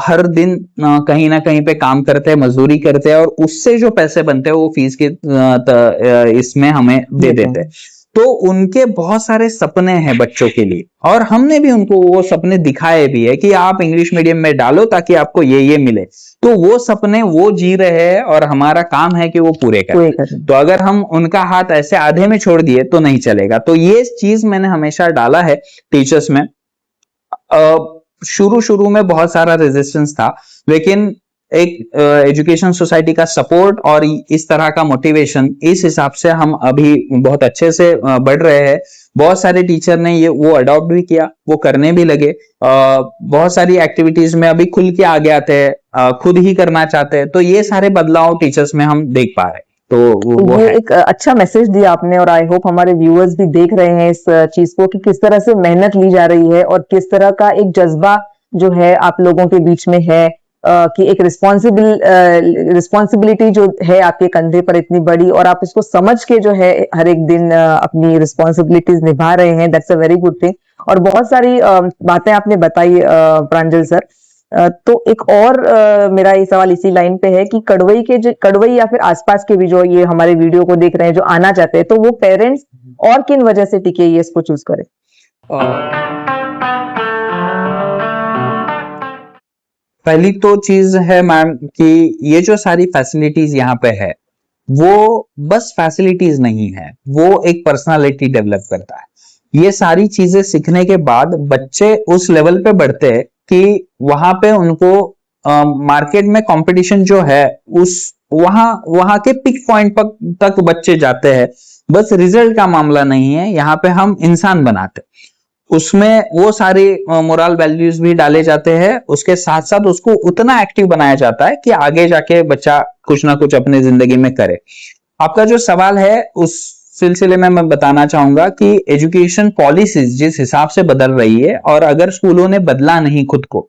हर दिन कहीं ना कहीं पे काम करते हैं, मजदूरी करते हैं, और उससे जो पैसे बनते हैं वो फीस के इसमें हमें दे देते हैं। तो उनके बहुत सारे सपने हैं बच्चों के लिए, और हमने भी उनको वो सपने दिखाए भी है कि आप इंग्लिश मीडियम में डालो ताकि आपको ये मिले। तो वो सपने वो जी रहे हैं और हमारा काम है कि वो पूरे करें। तो अगर हम उनका हाथ ऐसे आधे में छोड़ दिए तो नहीं चलेगा। तो ये चीज मैंने हमेशा डाला है टीचर्स में। शुरू में बहुत सारा रेजिस्टेंस था, लेकिन एक एजुकेशन सोसाइटी का सपोर्ट और इस तरह का मोटिवेशन, इस हिसाब से हम अभी बहुत अच्छे से बढ़ रहे हैं। बहुत सारे टीचर ने वो अडॉप्ट भी किया, वो करने भी लगे। बहुत सारी एक्टिविटीज में अभी खुल के आगे आते हैं, खुद ही करना चाहते हैं। तो ये सारे बदलाव टीचर्स में हम देख पा रहे हैं। तो वो ये है। एक अच्छा मैसेज दिया आपने, और आई होप हमारे व्यूअर्स भी देख रहे हैं इस चीज को कि किस तरह से मेहनत ली जा रही है और किस तरह का एक जज्बा जो है आप लोगों के बीच में है, कि एक रिस्पॉन्सिबिलिटी जो है आपके कंधे पर इतनी बड़ी, और आप इसको समझ के जो है हर एक दिन अपनी रिस्पॉन्सिबिलिटीज निभा रहे हैं। That's a very good thing. और बहुत सारी बातें आपने बताई प्रांजल सर। तो एक और मेरा ये सवाल इसी लाइन पे है कि कड़वई या फिर आसपास के भी जो ये हमारे वीडियो को देख रहे हैं, जो आना चाहते हैं, तो वो पेरेंट्स और किन वजह से टीकेईएस को चूज करें? पहली तो चीज है मैम कि ये जो सारी फैसिलिटीज यहाँ पे है वो बस फैसिलिटीज नहीं है, वो एक पर्सनालिटी डेवलप करता है। ये सारी चीजें सीखने के बाद बच्चे उस लेवल पे बढ़ते हैं कि वहां पे उनको मार्केट में कंपटीशन जो है उस वहां के पिक पॉइंट तक बच्चे जाते हैं। बस रिजल्ट का मामला नहीं है, यहाँ पे हम इंसान बनाते, उसमें वो सारे मोरल वैल्यूज भी डाले जाते हैं, उसके साथ साथ उसको उतना एक्टिव बनाया जाता है कि आगे जाके बच्चा कुछ ना कुछ अपने जिंदगी में करे। आपका जो सवाल है उस सिलसिले में मैं बताना चाहूंगा कि एजुकेशन पॉलिसीज जिस हिसाब से बदल रही है, और अगर स्कूलों ने बदला नहीं खुद को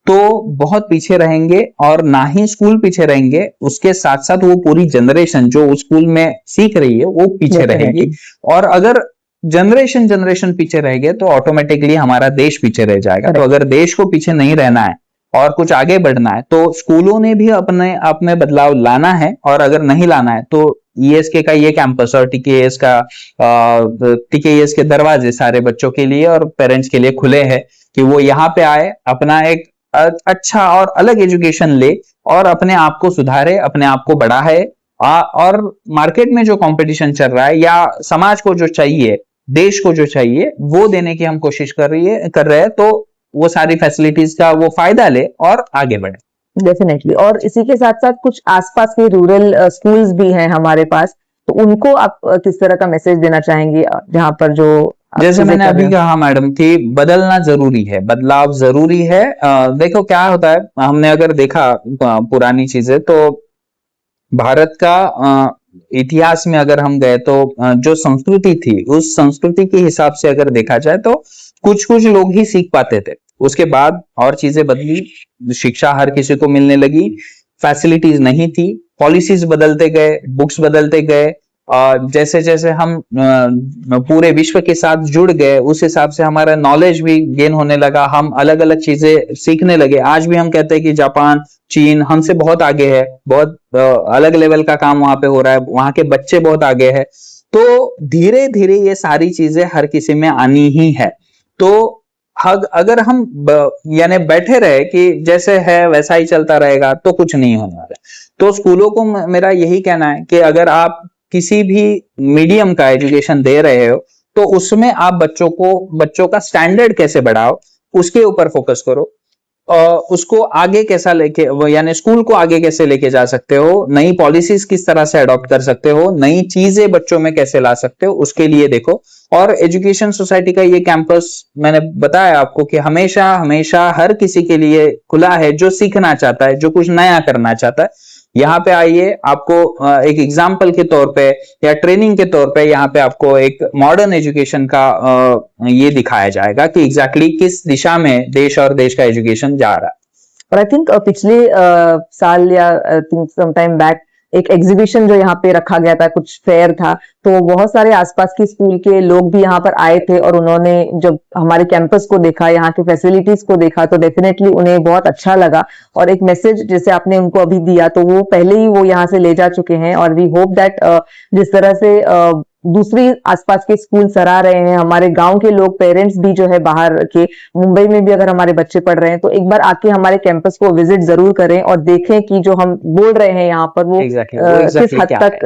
तो बहुत पीछे रहेंगे, और ना ही स्कूल पीछे रहेंगे, उसके साथ साथ वो पूरी जनरेशन जो उस स्कूल में सीख रही है वो पीछे रहेगी। और अगर जनरेशन पीछे रह गए तो ऑटोमेटिकली हमारा देश पीछे रह जाएगा। तो अगर देश को पीछे नहीं रहना है और कुछ आगे बढ़ना है तो स्कूलों ने भी अपने आप में बदलाव लाना है, और अगर नहीं लाना है तो ईएसके का ये कैंपस और टीकेएस के दरवाजे सारे बच्चों के लिए और पेरेंट्स के लिए खुले हैं कि वो यहाँ पे आए, अपना एक अच्छा और अलग एजुकेशन ले और अपने आप को सुधारे, अपने आप को बढ़ाए। और मार्केट में जो कंपटीशन चल रहा है या समाज को जो चाहिए, देश को जो चाहिए, वो देने की हम कोशिश कर रहे हैं, तो वो सारी फैसिलिटीज का वो फायदा ले और आगे बढ़े। डेफिनेटली। और इसी के साथ साथ कुछ आसपास के रूरल स्कूल्स भी हैं हमारे पास, तो उनको आप किस तरह का मैसेज देना चाहेंगे जहां पर जो जैसे मैंने अभी कहा मैडम कि बदलना जरूरी है, बदलाव जरूरी है। देखो क्या होता है, हमने अगर देखा पुरानी चीजें तो भारत का इतिहास में अगर हम गए तो जो संस्कृति थी उस संस्कृति के हिसाब से अगर देखा जाए तो कुछ कुछ लोग ही सीख पाते थे। उसके बाद और चीजें बदली, शिक्षा हर किसी को मिलने लगी, फैसिलिटीज नहीं थी, पॉलिसीज बदलते गए, बुक्स बदलते गए, जैसे जैसे हम पूरे विश्व के साथ जुड़ गए उस हिसाब से हमारा नॉलेज भी गेन होने लगा, हम अलग अलग चीजें सीखने लगे। आज भी हम कहते हैं कि जापान, चीन हमसे बहुत आगे है, बहुत अलग लेवल का काम वहां पे हो रहा है, वहां के बच्चे बहुत आगे है। तो धीरे धीरे ये सारी चीजें हर किसी में आनी ही है। तो अगर हम यानी बैठे रहे कि जैसे है वैसा ही चलता रहेगा तो कुछ नहीं होने वाला। तो स्कूलों को मेरा यही कहना है कि अगर आप किसी भी मीडियम का एजुकेशन दे रहे हो तो उसमें आप बच्चों का स्टैंडर्ड कैसे बढ़ाओ उसके ऊपर फोकस करो। उसको आगे कैसा लेके, यानी स्कूल को आगे कैसे लेके जा सकते हो, नई पॉलिसीज किस तरह से अडॉप्ट कर सकते हो, नई चीजें बच्चों में कैसे ला सकते हो, उसके लिए देखो। और एजुकेशन सोसाइटी का ये कैंपस मैंने बताया आपको कि हमेशा हमेशा हर किसी के लिए खुला है जो सीखना चाहता है, जो कुछ नया करना चाहता है। यहाँ पे आइए, आपको एक एग्जाम्पल के तौर पे या ट्रेनिंग के तौर पे यहाँ पे आपको एक मॉडर्न एजुकेशन का ये दिखाया जाएगा कि एग्जैक्टली किस दिशा में देश और देश का एजुकेशन जा रहा है। और आई थिंक पिछले साल या थिंक सम टाइम बैक एक एग्जीबिशन जो यहाँ पे रखा गया था, कुछ फेयर था, तो बहुत सारे आसपास के स्कूल के लोग भी यहाँ पर आए थे और उन्होंने जब हमारे कैंपस को देखा, यहाँ की फैसिलिटीज को देखा, तो डेफिनेटली उन्हें बहुत अच्छा लगा। और एक मैसेज जैसे आपने उनको अभी दिया तो वो पहले ही वो यहाँ से ले जा चुके हैं। और वी होप दैट जिस तरह से दूसरी आसपास के स्कूल सराह रहे हैं, हमारे गांव के लोग, पेरेंट्स भी जो है बाहर के, मुंबई में भी अगर हमारे बच्चे पढ़ रहे हैं तो एक बार आके हमारे कैंपस को विजिट जरूर करें और देखें कि जो हम बोल रहे हैं यहाँ पर वो किस हद तक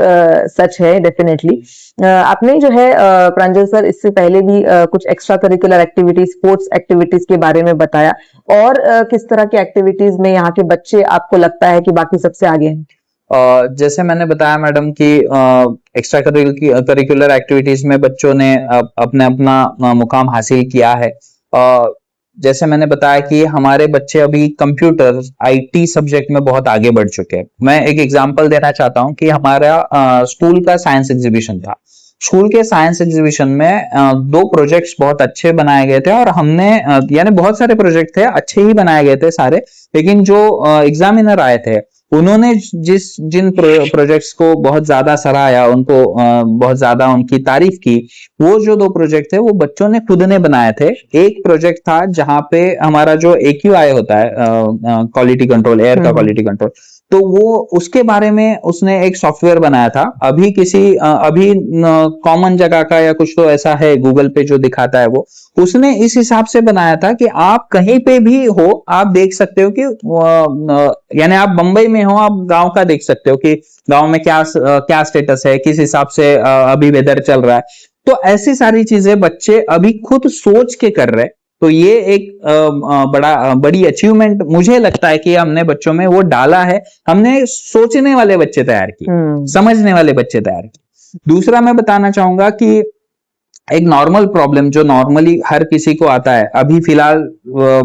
सच है। डेफिनेटली आपने जो है प्रांजल सर इससे पहले भी कुछ extra curricular activities, sports activities के बारे में बताया, और किस तरह की एक्टिविटीज में यहाँ के बच्चे आपको लगता है कि बाकी सबसे आगे हैं? जैसे मैंने बताया मैडम कि एक्स्ट्रा करिकुलर एक्टिविटीज में बच्चों ने अपना मुकाम हासिल किया है। जैसे मैंने बताया कि हमारे बच्चे अभी कंप्यूटर आईटी सब्जेक्ट में बहुत आगे बढ़ चुके हैं। मैं एक एग्जांपल देना चाहता हूं कि हमारा स्कूल का साइंस एग्जीबिशन था। स्कूल के साइंस एग्जीबिशन में दो प्रोजेक्ट्स बहुत अच्छे बनाए गए थे और हमने यानी बहुत सारे प्रोजेक्ट थे, अच्छे ही बनाए गए थे सारे, लेकिन जो एग्जामिनर आए थे उन्होंने जिन प्रोजेक्ट्स को बहुत ज्यादा सराहा, उनको बहुत ज्यादा उनकी तारीफ की, वो जो दो प्रोजेक्ट थे वो बच्चों ने खुद ने बनाए थे। एक प्रोजेक्ट था जहां पे हमारा जो AQI होता है, क्वालिटी कंट्रोल, एयर का क्वालिटी कंट्रोल, तो वो उसके बारे में उसने एक सॉफ्टवेयर बनाया था। अभी अभी कॉमन जगह का या कुछ तो ऐसा है गूगल पे जो दिखाता है, वो उसने इस हिसाब से बनाया था कि आप कहीं पे भी हो आप देख सकते हो कि यानी आप बंबई में हो, आप गांव का देख सकते हो कि गांव में क्या स्टेटस है, किस हिसाब से अभी वेदर चल रहा है। तो ऐसी सारी चीजें बच्चे अभी खुद सोच के कर रहे हैं। तो ये एक बड़ी अचीवमेंट मुझे लगता है कि हमने बच्चों में वो डाला है। हमने सोचने वाले बच्चे तैयार किए, समझने वाले बच्चे तैयार किए। दूसरा मैं बताना चाहूंगा कि एक नॉर्मल प्रॉब्लम जो नॉर्मली हर किसी को आता है, अभी फिलहाल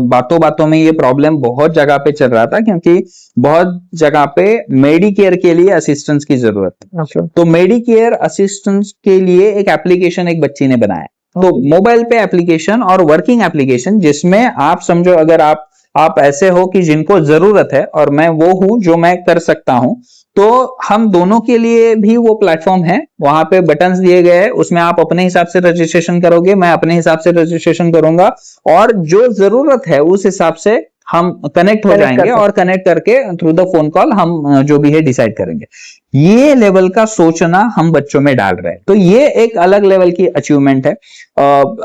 बातों बातों में ये प्रॉब्लम बहुत जगह पे चल रहा था, क्योंकि बहुत जगह पे मेडिकेयर के लिए असिस्टेंस की जरूरत है। तो मेडिकेयर असिस्टेंस के लिए एक एप्लीकेशन एक बच्ची ने बनाया। तो मोबाइल पे एप्लीकेशन और वर्किंग एप्लीकेशन, जिसमें आप समझो अगर आप ऐसे हो कि जिनको जरूरत है और मैं वो हूं जो मैं कर सकता हूं, तो हम दोनों के लिए भी वो प्लेटफॉर्म है। वहां पे बटन्स दिए गए हैं, उसमें आप अपने हिसाब से रजिस्ट्रेशन करोगे, मैं अपने हिसाब से रजिस्ट्रेशन करूंगा, और जो जरूरत है उस हिसाब से हम कनेक्ट हो जाएंगे और कनेक्ट करके थ्रू द फोन कॉल हम जो भी है डिसाइड करेंगे। ये लेवल का सोचना हम बच्चों में डाल रहे हैं, तो ये एक अलग लेवल की अचीवमेंट है।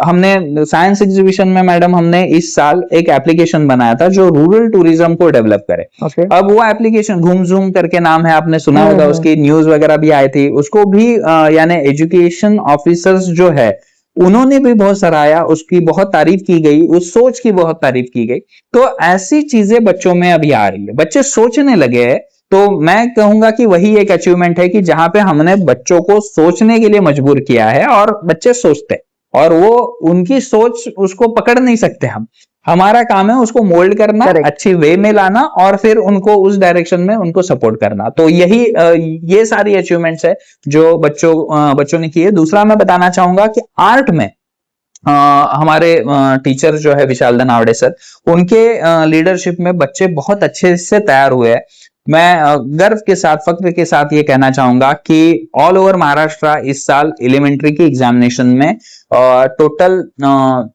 हमने साइंस एग्जीबिशन में मैडम हमने इस साल एक एप्लीकेशन बनाया था जो रूरल टूरिज्म को डेवलप करे। अब वो एप्लीकेशन घूम जूम करके नाम है, आपने सुना होगा, उसकी न्यूज वगैरह भी आई थी। उसको भी यानी एजुकेशन ऑफिसर्स जो है उन्होंने भी बहुत सराहाया, उसकी बहुत तारीफ की गई, उस सोच की बहुत तारीफ की गई। तो ऐसी चीजें बच्चों में अभी आ रही है, बच्चे सोचने लगे हैं। तो मैं कहूंगा कि वही एक अचीवमेंट है कि जहां पे हमने बच्चों को सोचने के लिए मजबूर किया है और बच्चे सोचते, और वो उनकी सोच उसको पकड़ नहीं सकते हम। हमारा काम है उसको मोल्ड करना, अच्छी वे में लाना, और फिर उनको उस डायरेक्शन में उनको सपोर्ट करना। तो यही ये सारी अचीवमेंट्स है जो बच्चों ने की है। दूसरा मैं बताना चाहूंगा कि आर्ट में हमारे टीचर जो है विशाल दनावड़े सर, उनके लीडरशिप में बच्चे बहुत अच्छे से तैयार हुए हैं। मैं गर्व के साथ, फख्र के साथ ये कहना चाहूंगा कि ऑल ओवर महाराष्ट्र इस साल एलिमेंट्री की एग्जामिनेशन में टोटल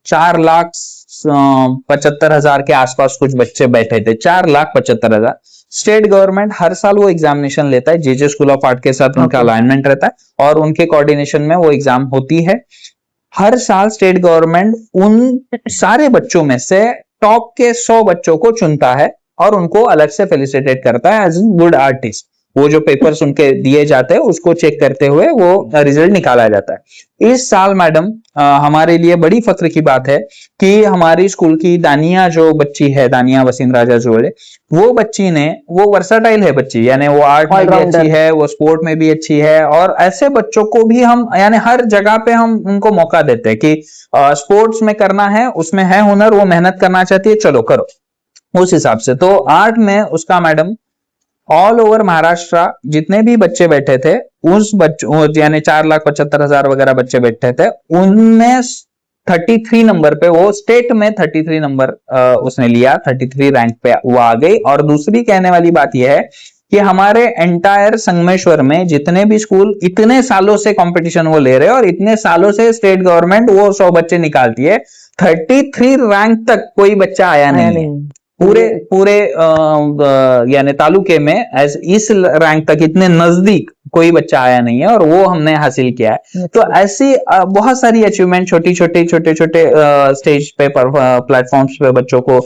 4,75,000 के आसपास कुछ बच्चे बैठे थे। 4,75,000। स्टेट गवर्नमेंट हर साल वो एग्जामिनेशन लेता है, जेजे स्कूल ऑफ आर्ट के साथ उनका अलाइनमेंट रहता है और उनके कोऑर्डिनेशन में वो एग्जाम होती है। हर साल स्टेट गवर्नमेंट उन सारे बच्चों में से टॉप के 100 बच्चों को चुनता है और उनको अलग से फेलिसिटेट करता है एज ए गुड आर्टिस्ट। वो जो पेपर्स उनके दिए जाते हैं उसको चेक करते हुए वो रिजल्ट निकाला जाता है। इस साल मैडम हमारे लिए बड़ी फख्र की बात है कि हमारी स्कूल की दानिया जो बच्ची है, दानिया वसीम राजा जोड़े, वो बच्ची ने, वो वर्साटाइल है बच्ची, यानी वो आर्ट में भी अच्छी है, वो स्पोर्ट में भी अच्छी है, और ऐसे बच्चों को भी हम यानी हर जगह पे हम उनको मौका देते हैं कि स्पोर्ट्स में करना है, उसमें है हुनर, वो मेहनत करना चाहती है, चलो करो उस हिसाब से। तो आर्ट में उसका मैडम ऑल ओवर महाराष्ट्र जितने भी बच्चे बैठे थे, उस बच्चों यानी 4,75,000 वगैरह बच्चे बैठे थे, उनमें 33 नंबर पे, वो स्टेट में 33 नंबर उसने लिया, 33 रैंक पे वो आ गई। और दूसरी कहने वाली बात यह है कि हमारे एंटायर संगमेश्वर में जितने भी स्कूल इतने सालों से कंपटीशन वो ले रहे हैं और इतने सालों से स्टेट गवर्नमेंट वो 100 बच्चे निकालती है, 33 रैंक तक कोई बच्चा आया नहीं है पूरे यानी तालुके में। इस रैंक तक इतने नजदीक कोई बच्चा आया नहीं है और वो हमने हासिल किया है। तो ऐसी बहुत सारी अचीवमेंट छोटे छोटे स्टेज पे प्लेटफॉर्म्स पे बच्चों को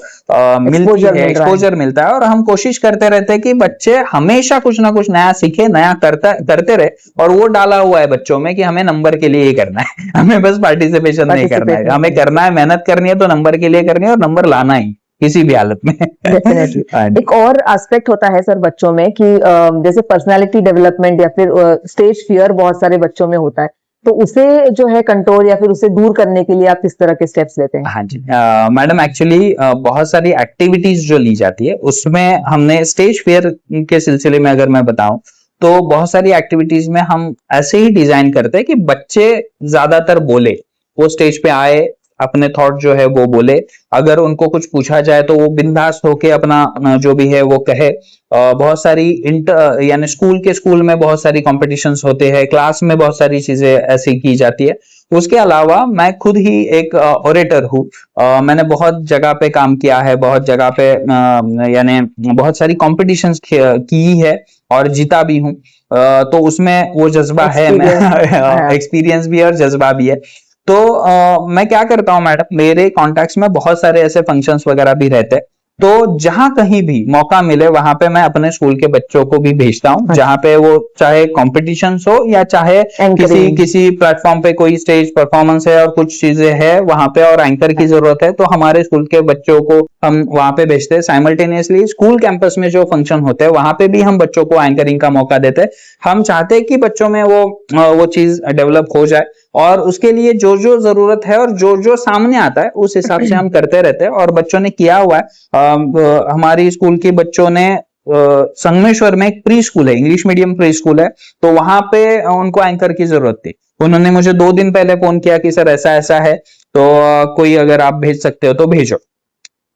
मिलती है, एक्सपोजर मिलता है, और हम कोशिश करते रहते हैं कि बच्चे हमेशा कुछ ना कुछ नया सीखे, नया करते रहे। और वो डाला हुआ है बच्चों में कि हमें नंबर के लिए ही करना है, हमें बस पार्टिसिपेशन नहीं करना है, हमें करना है, मेहनत करनी है तो नंबर के लिए करनी है, और नंबर लाना ही किसी भी हालत में। डेफिनेटली। एक और एस्पेक्ट होता है सर बच्चों में कि जैसे पर्सनालिटी डेवलपमेंट या फिर स्टेज फियर बहुत सारे बच्चों में होता है, तो उसे जो है कंट्रोल या फिर उसे दूर करने के लिए आप किस तरह के स्टेप्स लेते हैं? हाँ जी मैडम, एक्चुअली बहुत सारी एक्टिविटीज जो ली जाती है उसमें हमने स्टेज फेयर के सिलसिले में अगर मैं बताऊं तो बहुत सारी एक्टिविटीज में हम ऐसे ही डिजाइन करते हैं कि बच्चे ज्यादातर बोले, वो स्टेज पे आए, अपने थॉट जो है वो बोले, अगर उनको कुछ पूछा जाए तो वो बिंदास होके अपना जो भी है वो कहे। बहुत सारी यानी स्कूल में बहुत सारी कॉम्पिटिशन्स होते हैं, क्लास में बहुत सारी चीजें ऐसी की जाती है। उसके अलावा मैं खुद ही एक ओरेटर हूँ। मैंने बहुत जगह पे काम किया है, बहुत जगह पे यानी बहुत सारी कॉम्पिटिशन्स की है और जीता भी हूँ। तो उसमें वो जज्बा है, एक्सपीरियंस भी है और जज्बा भी है। तो मैं क्या करता हूँ मैडम, मेरे कॉन्टैक्ट्स में बहुत सारे ऐसे फंक्शंस वगैरह भी रहते हैं, तो जहां कहीं भी मौका मिले वहां पे मैं अपने स्कूल के बच्चों को भी भेजता हूँ, जहां पे वो चाहे कॉम्पिटिशन्स हो या चाहे किसी प्लेटफॉर्म पे कोई स्टेज परफॉर्मेंस है और कुछ चीजें है वहां पे और एंकर की जरूरत है, तो हमारे स्कूल के बच्चों को हम वहां पे भेजते हैं। साइमल्टेनियसली स्कूल कैंपस में जो फंक्शन होते हैं वहां पे भी हम बच्चों को एंकरिंग का मौका देते हैं। हम चाहते हैं कि बच्चों में वो चीज डेवलप हो जाए और उसके लिए जो जो जरूरत है और जो जो सामने आता है उस हिसाब से हम करते रहते हैं। और बच्चों ने किया हुआ है, हमारी स्कूल के बच्चों ने संगमेश्वर में एक प्री स्कूल है, इंग्लिश मीडियम प्री स्कूल है, तो वहां पे उनको एंकर की जरूरत थी। उन्होंने मुझे 2 दिन पहले फोन किया कि सर ऐसा ऐसा है, तो कोई अगर आप भेज सकते हो तो भेजो।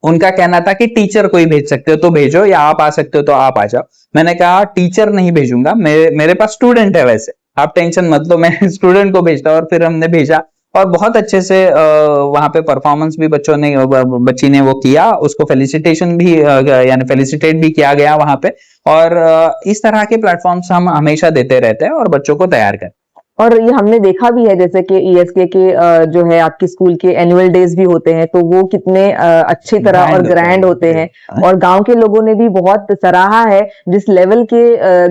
उनका कहना था कि टीचर कोई भेज सकते हो तो भेजो या आप आ सकते हो तो आप आ जाओ। मैंने कहा टीचर नहीं भेजूंगा, मेरे पास स्टूडेंट है, वैसे आप टेंशन मत लो, मैं स्टूडेंट को भेजता हूँ। और फिर हमने भेजा और बहुत अच्छे से वहां पे परफॉर्मेंस भी बच्ची ने वो किया, उसको फेलिसिटेशन भी यानी फेलिसिटेट भी किया गया वहां पे। और इस तरह के प्लेटफॉर्म्स हम हमेशा देते रहते हैं और बच्चों को तैयार करते हैं। और ये हमने देखा भी है जैसे कि ईएसके के जो है आपके स्कूल के एनुअल डेज भी होते हैं, तो वो कितने अच्छी तरह और ग्रैंड होते हैं और गांव के लोगों ने भी बहुत सराहा है जिस लेवल के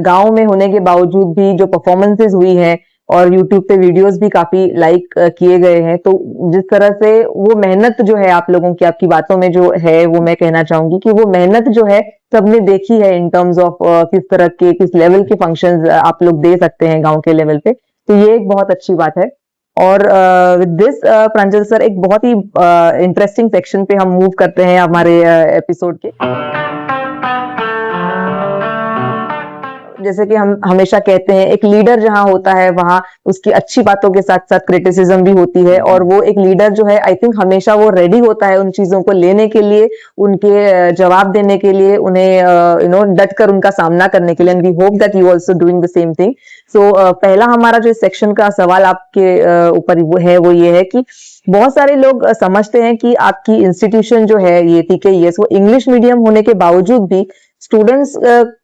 गांव में होने के बावजूद भी जो परफॉर्मेंसेस हुई है और यूट्यूब पे वीडियोस भी काफी लाइक किए गए हैं। तो जिस तरह से वो मेहनत जो है आप लोगों की, आपकी बातों में जो है वो मैं कहना चाहूंगी कि वो मेहनत जो है सबने देखी है इन टर्म्स ऑफ किस तरह के किस लेवल के फंक्शंस आप लोग दे सकते हैं गांव के लेवल पे। तो ये एक बहुत अच्छी बात है। और विद दिस प्रांजल सर, एक बहुत ही इंटरेस्टिंग सेक्शन पे हम मूव करते हैं हमारे एपिसोड के। जैसे कि हम हमेशा कहते हैं एक लीडर जहां होता है वहां उसकी अच्छी बातों के साथ साथ क्रिटिसिज्म भी होती है, और वो एक लीडर जो है आई थिंक हमेशा वो रेडी होता है उन चीजों को लेने के लिए, उनके जवाब देने के लिए, उन्हें डट कर उनका सामना करने के लिए। And we hope that you also doing the same thing. So पहला हमारा जो इस सेक्शन का सवाल आपके ऊपर वो ये है कि बहुत सारे लोग समझते हैं कि आपकी इंस्टीट्यूशन जो है ये TKES वो इंग्लिश मीडियम होने के बावजूद भी स्टूडेंट्स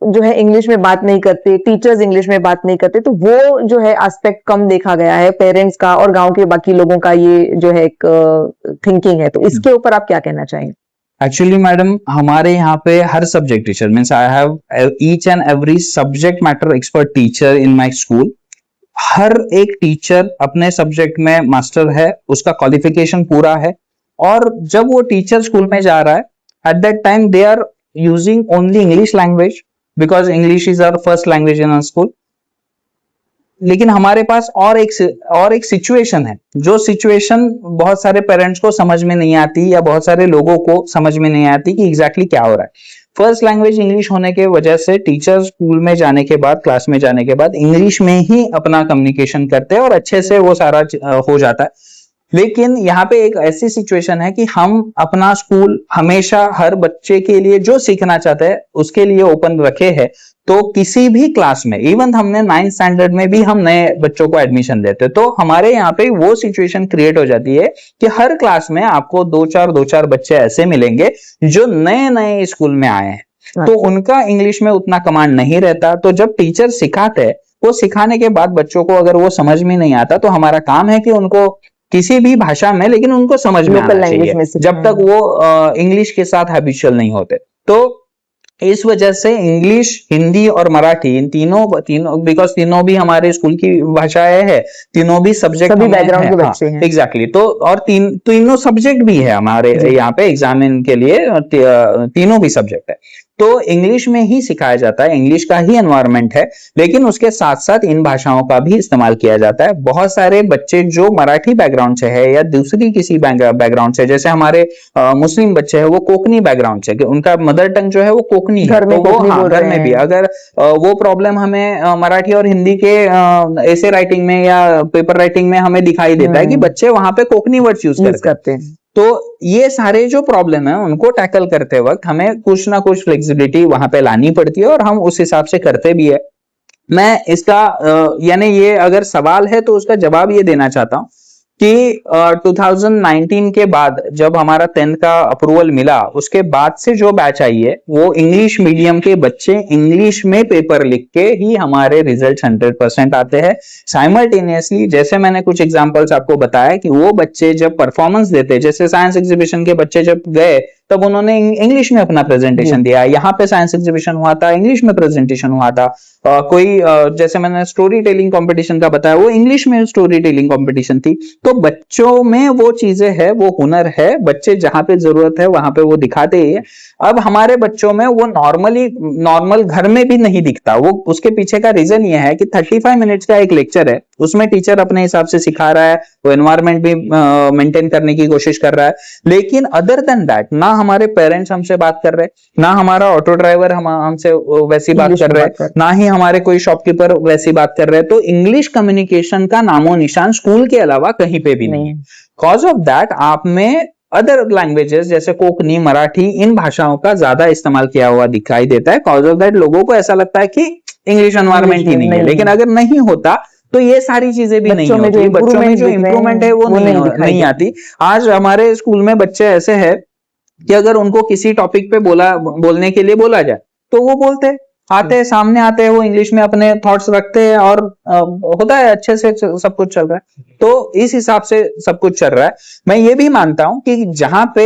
जो है इंग्लिश में बात नहीं करते, टीचर्स इंग्लिश में बात नहीं करते, तो वो जो है एस्पेक्ट कम देखा गया है पेरेंट्स का और गांव के बाकी लोगों का, ये जो है एक थिंकिंग है। तो इसके ऊपर आप क्या कहना चाहेंगे? एक्चुअली मैडम, हमारे यहाँ पे हर subject teacher means I have each and every subject matter expert teacher in my school. हर एक टीचर अपने सब्जेक्ट में मास्टर है, उसका क्वालिफिकेशन पूरा है, और जब वो टीचर स्कूल में जा रहा है at that time they are using only English language because English is our first language in our school। लेकिन हमारे पास और एक सिचुएशन है, जो सिचुएशन बहुत सारे पेरेंट्स को समझ में नहीं आती या बहुत सारे लोगों को समझ में नहीं आती कि एग्जैक्टली क्या हो रहा है। फर्स्ट लैंग्वेज इंग्लिश होने के वजह से टीचर स्कूल में जाने के बाद, क्लास में जाने के बाद इंग्लिश में ही अपना कम्युनिकेशन करते हैं और अच्छे से वो सारा हो जाता है। लेकिन यहाँ पे एक ऐसी सिचुएशन है कि हम अपना स्कूल हमेशा हर बच्चे के लिए जो सीखना चाहते हैं उसके लिए ओपन रखे हैं। तो किसी भी क्लास में, इवन हमने 9th स्टैंडर्ड में भी हम नए बच्चों को एडमिशन देते हैं, तो हमारे यहाँ पे वो सिचुएशन क्रिएट हो जाती है कि हर क्लास में आपको दो चार बच्चे ऐसे मिलेंगे जो नए नए स्कूल में आए हैं, तो उनका इंग्लिश में उतना कमांड नहीं रहता। तो जब टीचर सिखाते हैं, वो सिखाने के बाद बच्चों को अगर वो समझ में नहीं आता, तो हमारा काम है कि उनको किसी भी भाषा में, लेकिन उनको समझ में आना चाहिए, जब तक वो इंग्लिश के साथ हैबिचुअल नहीं होते। तो इस वजह से इंग्लिश, हिंदी और मराठी, इन तीनों बिकॉज तीनों भी हमारे स्कूल की भाषाएं हैं, तीनों भी सब्जेक्ट सभी बैकग्राउंड के बच्चे हैं। एग्जैक्टली। तो और तीनों सब्जेक्ट भी है हमारे यहाँ पे एग्जामिन के लिए, तीनों भी सब्जेक्ट है। तो इंग्लिश में ही सिखाया जाता है, इंग्लिश का ही एनवायरनमेंट है, लेकिन उसके साथ साथ इन भाषाओं का भी इस्तेमाल किया जाता है। बहुत सारे बच्चे जो मराठी बैकग्राउंड से है या दूसरी किसी बैकग्राउंड से, जैसे हमारे मुस्लिम बच्चे हैं वो कोकनी बैकग्राउंड से, कि उनका मदर टंग जो है वो कोकनी है, तो वो घर में भी अगर वो प्रॉब्लम हमें मराठी और हिंदी के ऐसे राइटिंग में या पेपर राइटिंग में हमें दिखाई देता है कि बच्चे वहां पे कोकनी वर्ड्स यूज करते हैं। तो ये सारे जो प्रॉब्लम है उनको टैकल करते वक्त हमें कुछ ना कुछ फ्लेक्सिबिलिटी वहां पे लानी पड़ती है और हम उस हिसाब से करते भी है। मैं इसका यानी ये अगर सवाल है तो उसका जवाब ये देना चाहता हूं कि 2019 के बाद जब हमारा 10th का अप्रूवल मिला, उसके बाद से जो बैच आई है वो इंग्लिश मीडियम के बच्चे इंग्लिश में पेपर लिख के ही हमारे रिजल्ट 100% आते हैं। साइमल्टेनियसली जैसे मैंने कुछ एग्जांपल्स आपको बताया कि वो बच्चे जब परफॉर्मेंस देते, जैसे साइंस एग्जीबिशन के बच्चे जब गए तब उन्होंने इंग्लिश में अपना प्रेजेंटेशन दिया, यहाँ पे साइंस एग्जीबिशन हुआ था इंग्लिश में प्रेजेंटेशन हुआ था। जैसे मैंने स्टोरी टेलिंग कंपटीशन का बताया वो इंग्लिश में स्टोरी टेलिंग कंपटीशन थी। तो बच्चों में वो चीजें है, वो हुनर है, बच्चे जहां पे जरूरत है वहां पे वो दिखाते ही है। अब हमारे बच्चों में वो नॉर्मल घर में भी नहीं दिखता। वो उसके पीछे का रीजन ये है कि 35 मिनट्स का एक लेक्चर है, उसमें टीचर अपने हिसाब से सिखा रहा है, वो एनवायरनमेंट भी मेंटेन करने की कोशिश कर रहा है, लेकिन अदर देन दैट ना हमारे पेरेंट्स हमसे बात कर रहे, ना हमारा ऑटो ड्राइवर हमसे वैसी बात कर रहे, ना ही हमारे कोई शॉपकीपर वैसी बात कर रहे। तो इंग्लिश कम्युनिकेशन का नामो निशान स्कूल के अलावा कहीं पे भी नहीं है। कॉज ऑफ दैट आप में अदर लैंग्वेजेस जैसे कोकनी, मराठी, इन भाषाओं का ज्यादा इस्तेमाल किया हुआ दिखाई देता है। कॉज ऑफ दैट लोगों को ऐसा लगता है कि इंग्लिश एनवायरनमेंट ही नहीं है, लेकिन अगर नहीं होता तो ये सारी चीजें भी नहीं होती। बच्चों में जो इंप्रूवमेंट है वो नहीं आती। आज हमारे स्कूल में बच्चे ऐसे हैं कि अगर उनको किसी टॉपिक पे बोलने के लिए बोला जाए तो वो बोलते आते, सामने आते हैं, वो इंग्लिश में अपने थॉट्स रखते हैं और होता है अच्छे से सब कुछ चल रहा है। तो इस हिसाब से सब कुछ चल रहा है। मैं ये भी मानता हूं कि जहां पे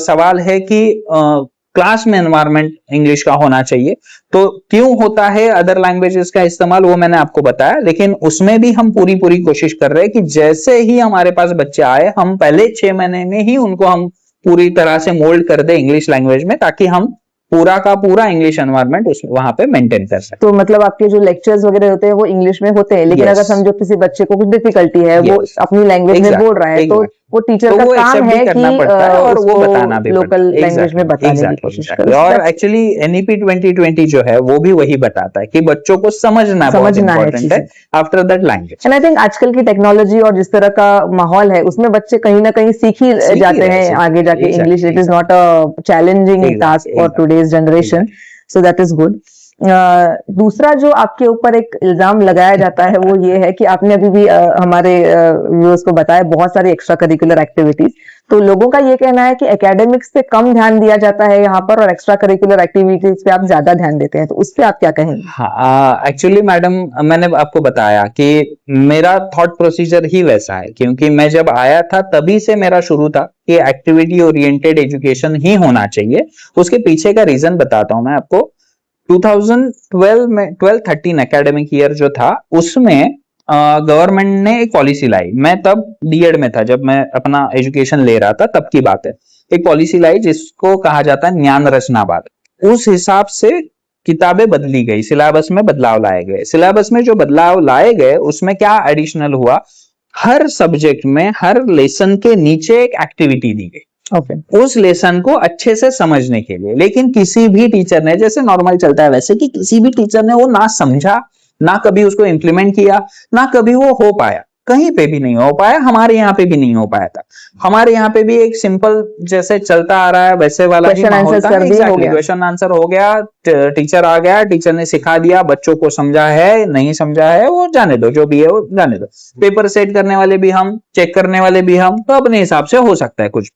सवाल है कि क्लास में एनवायरनमेंट इंग्लिश का होना चाहिए, तो क्यों होता है अदर लैंग्वेजेस का इस्तेमाल वो मैंने आपको बताया, लेकिन उसमें भी हम पूरी कोशिश कर रहे हैं कि जैसे ही हमारे पास बच्चे आए हम पहले 6 महीने में ही उनको हम पूरी तरह से मोल्ड कर दे इंग्लिश लैंग्वेज में, ताकि हम पूरा का पूरा इंग्लिश एनवायरनमेंट वहां पे मेंटेन कर सकते। तो मतलब आपके जो लेक्चर्स वगैरह होते हैं वो इंग्लिश में होते हैं, लेकिन अगर समझो किसी बच्चे को कुछ डिफिकल्टी है, वो अपनी लैंग्वेज में बोल रहा है, तो वो टीचर का काम है कि और वो बताना भी लोकल लैंग्वेज में बताने की कोशिश करे। और एक्चुअली एनईपी 2020 जो है वो भी वही बताता है कि बच्चों को समझना है after that language. And I think आजकल की टेक्नोलॉजी और जिस तरह का माहौल है उसमें बच्चे कहीं ना कहीं सीख ही जाते हैं आगे जाके English. It is not a challenging task for today's generation, so that is good. दूसरा जो आपके ऊपर एक इल्जाम लगाया जाता है वो ये है कि आपने अभी भी हमारे व्यूअर्स को बताया बहुत सारी एक्स्ट्रा करिकुलर एक्टिविटीज, तो लोगों का ये कहना है कि एकेडमिक्स पे कम ध्यान दिया जाता है यहाँ पर और एक्स्ट्रा करिकुलर एक्टिविटीज पे आप ज्यादा ध्यान देते हैं, तो उस पर आप क्या कहेंगे? हाँ, एक्चुअली मैडम मैंने आपको बताया कि मेरा थॉट प्रोसीजर ही वैसा है, क्योंकि मैं जब आया था तभी से मेरा शुरू था कि एक्टिविटी ओरिएंटेड एजुकेशन ही होना चाहिए। उसके पीछे का रीजन बताता हूं मैं आपको। 2012 में 12-13 एकेडमिक ईयर जो था उसमें गवर्नमेंट ने एक पॉलिसी लाई। मैं तब बीएड में था जब मैं अपना एजुकेशन ले रहा था, तब की बात है। एक पॉलिसी लाई जिसको कहा जाता है ज्ञान रचनावाद। उस हिसाब से किताबें बदली गई, सिलेबस में बदलाव लाए गए। सिलेबस में जो बदलाव लाए गए उसमें क्या एडिशनल हुआ, हर सब्जेक्ट में हर लेसन के नीचे एक एक्टिविटी दी गई उस लेसन को अच्छे से समझने के लिए। लेकिन किसी भी टीचर ने, जैसे नॉर्मल चलता है वैसे, कि किसी भी टीचर ने वो ना समझा, ना कभी उसको इम्प्लीमेंट किया, ना कभी वो हो पाया, कहीं पे भी नहीं हो पाया। हमारे यहाँ पे भी नहीं हो पाया था। हमारे यहाँ पे भी एक सिंपल जैसे चलता आ रहा है वैसे वाला क्वेश्चन आंसर हो गया, टीचर आ गया, टीचर ने सिखा दिया, बच्चों को समझा है नहीं समझा है वो जाने दो, जो भी है वो जाने दो। पेपर सेट करने वाले भी हम, चेक करने वाले भी हम, तो अपने हिसाब से हो सकता है कुछ।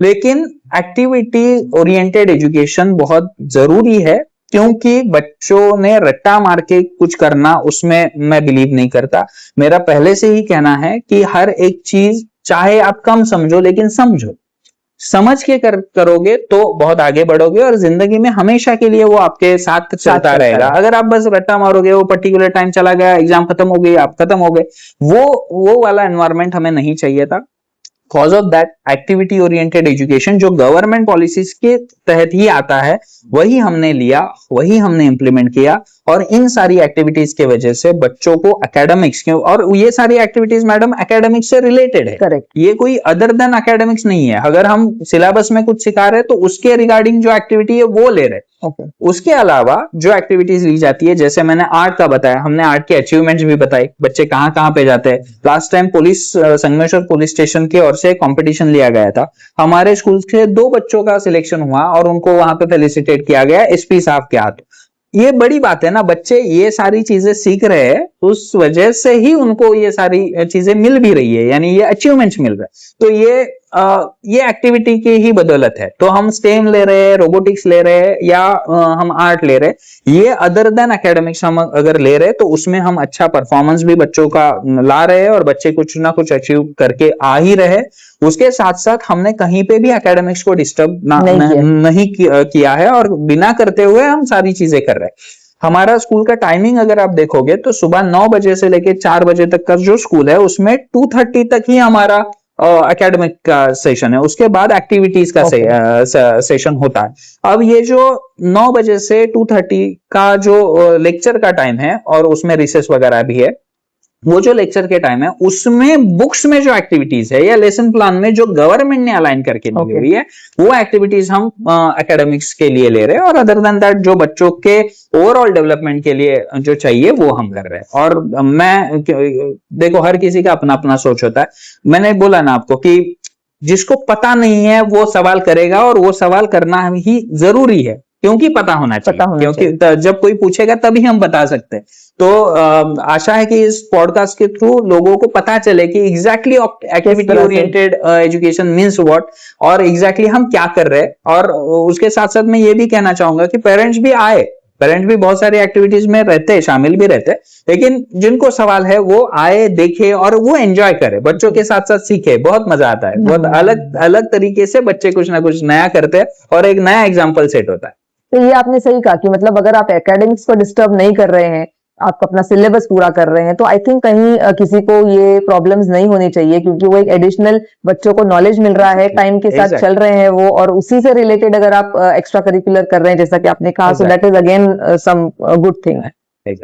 लेकिन एक्टिविटी ओरिएंटेड एजुकेशन बहुत जरूरी है, क्योंकि बच्चों ने रट्टा मार के कुछ करना, उसमें मैं बिलीव नहीं करता। मेरा पहले से ही कहना है कि हर एक चीज चाहे आप कम समझो लेकिन समझो, समझ के करोगे तो बहुत आगे बढ़ोगे और जिंदगी में हमेशा के लिए वो आपके साथ चलता रहेगा। अगर आप बस रट्टा मारोगे, वो पर्टिकुलर टाइम चला गया, एग्जाम खत्म हो गई, आप खत्म हो गए, वो वाला एनवायरनमेंट हमें नहीं चाहिए था। Cause of that activity oriented education जो गवर्नमेंट पॉलिसीज के तहत ही आता है, वही हमने लिया, वही हमने इम्प्लीमेंट किया, और इन सारी एक्टिविटीज के वजह से बच्चों को एकेडमिक्स के, और ये सारी एक्टिविटीज मैडम एकेडमिक्स से रिलेटेड है। करेक्ट। ये कोई अदर देन एकेडमिक्स नहीं है। अगर हम सिलेबस में कुछ सिखा रहे हैं तो उसके रिगार्डिंग जो एक्टिविटी है वो ले रहे हैं। ओके। उसके अलावा जो एक्टिविटीज ली जाती है, जैसे मैंने आर्ट का बताया, हमने आर्ट के अचीवमेंट्स भी बताए, बच्चे कहाँ कहाँ पे जाते हैं। Last time Sangameshwar police station की ओर से कंपटीशन लिया गया था, हमारे स्कूल से 2 बच्चों का सिलेक्शन हुआ और उनको वहां पे फेलिसिटेट किया गया एसपी साहब के हाथ। ये बड़ी बात है ना, बच्चे ये सारी चीजें सीख रहे हैं, उस वजह से ही उनको ये सारी चीजें मिल भी रही है, यानी ये अचीवमेंट्स मिल रहे हैं। तो ये एक्टिविटी की ही बदौलत है। तो हम स्टेम ले रहे हैं, रोबोटिक्स ले रहे हैं, या हम आर्ट ले रहे हैं, ये अदर देन एकेडमिक्स हम अगर ले रहे हैं तो उसमें हम अच्छा परफॉर्मेंस भी बच्चों का ला रहे हैं और बच्चे कुछ ना कुछ अचीव करके आ ही रहे। उसके साथ साथ हमने कहीं पे भी एकेडमिक्स को डिस्टर्ब नहीं किया है, और बिना करते हुए हम सारी चीजें कर रहे हैं। हमारा स्कूल का टाइमिंग अगर आप देखोगे तो सुबह 9 बजे से लेके 4 बजे तक का जो स्कूल है उसमें 2:30 तक ही हमारा एकेडमिक का सेशन है, उसके बाद एक्टिविटीज का सेशन होता है। अब ये जो 9 बजे से 2:30 का जो लेक्चर का टाइम है और उसमें रिसेस वगैरह भी है, वो जो लेक्चर के टाइम है उसमें बुक्स में जो एक्टिविटीज है या लेसन प्लान में जो गवर्नमेंट ने अलाइन करके दी हुई है वो एक्टिविटीज हम एकेडमिक्स के लिए ले रहे हैं, और अदर देन दैट जो बच्चों के ओवरऑल डेवलपमेंट के लिए जो चाहिए वो हम कर रहे हैं। और मैं देखो, हर किसी का अपना अपना सोच होता है। मैंने बोला ना आपको कि जिसको पता नहीं है वो सवाल करेगा, और वो सवाल करना ही जरूरी है क्योंकि पता होना चाहिए, क्योंकि जब कोई पूछेगा तभी हम बता सकते हैं। तो आशा है कि इस पॉडकास्ट के थ्रू लोगों को पता चले कि exactly activity oriented education means what, और एग्जैक्टली हम क्या कर रहे हैं। और उसके साथ साथ मैं ये भी कहना चाहूंगा कि पेरेंट्स भी आए, पेरेंट्स भी बहुत सारी एक्टिविटीज में रहते हैं, शामिल भी रहते हैं, लेकिन जिनको सवाल है वो आए, देखे और वो एंजॉय करे, बच्चों के साथ साथ सीखे। बहुत मजा आता है, बहुत अलग अलग तरीके से बच्चे कुछ ना कुछ नया करते हैं और एक नया एग्जाम्पल सेट होता है। तो ये आपने सही कहा कि मतलब अगर आप एकेडमिक्स को डिस्टर्ब नहीं कर रहे हैं, आप अपना सिलेबस पूरा कर रहे हैं, तो आई थिंक कहीं किसी को ये प्रॉब्लम्स नहीं होनी चाहिए, क्योंकि वो एक एडिशनल बच्चों को नॉलेज मिल रहा है, टाइम के साथ चल रहे हैं वो, और उसी से रिलेटेड अगर आप एक्स्ट्रा करिकुलर कर रहे हैं जैसा कि आपने कहा, so that is again some good thing.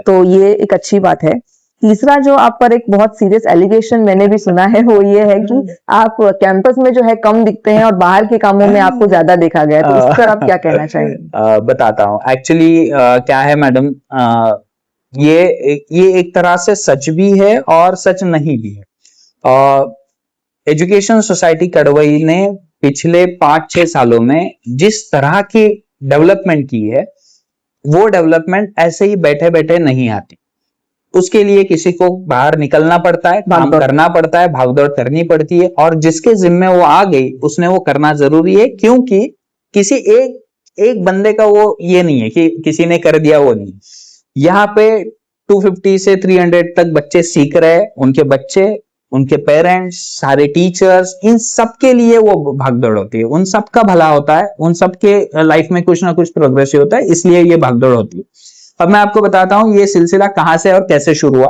तो ये एक अच्छी बात है। तीसरा जो आप पर एक बहुत सीरियस एलिगेशन मैंने भी सुना है वो ये है कि आप कैंपस में जो है कम दिखते हैं और बाहर के कामों में आपको ज्यादा देखा गया है, तो इस पर आप क्या कहना चाहेंगे? बताता हूँ। एक्चुअली क्या है मैडम, ये एक तरह से सच भी है और सच नहीं भी है। एजुकेशन सोसाइटी कड़वई ने पिछले 5-6 सालों में जिस तरह की डेवलपमेंट की है, वो डेवलपमेंट ऐसे ही बैठे बैठे नहीं आती। उसके लिए किसी को बाहर निकलना पड़ता है, काम करना पड़ता है, भागदौड़ करनी पड़ती है, और जिसके जिम्मे वो आ गई उसने वो करना जरूरी है, क्योंकि किसी एक बंदे का वो ये नहीं है कि किसी ने कर दिया, वो नहीं। यहाँ पे 250 से 300 तक बच्चे सीख रहे हैं, उनके बच्चे, उनके पेरेंट्स, सारे टीचर्स, इन सब के लिए वो भागदौड़ होती है, उन सब का भला होता है, उन सब के लाइफ में कुछ ना कुछ प्रोग्रेस होता है, इसलिए ये भागदौड़ होती है। अब मैं आपको बताता हूँ ये सिलसिला कहां से और कैसे शुरू हुआ।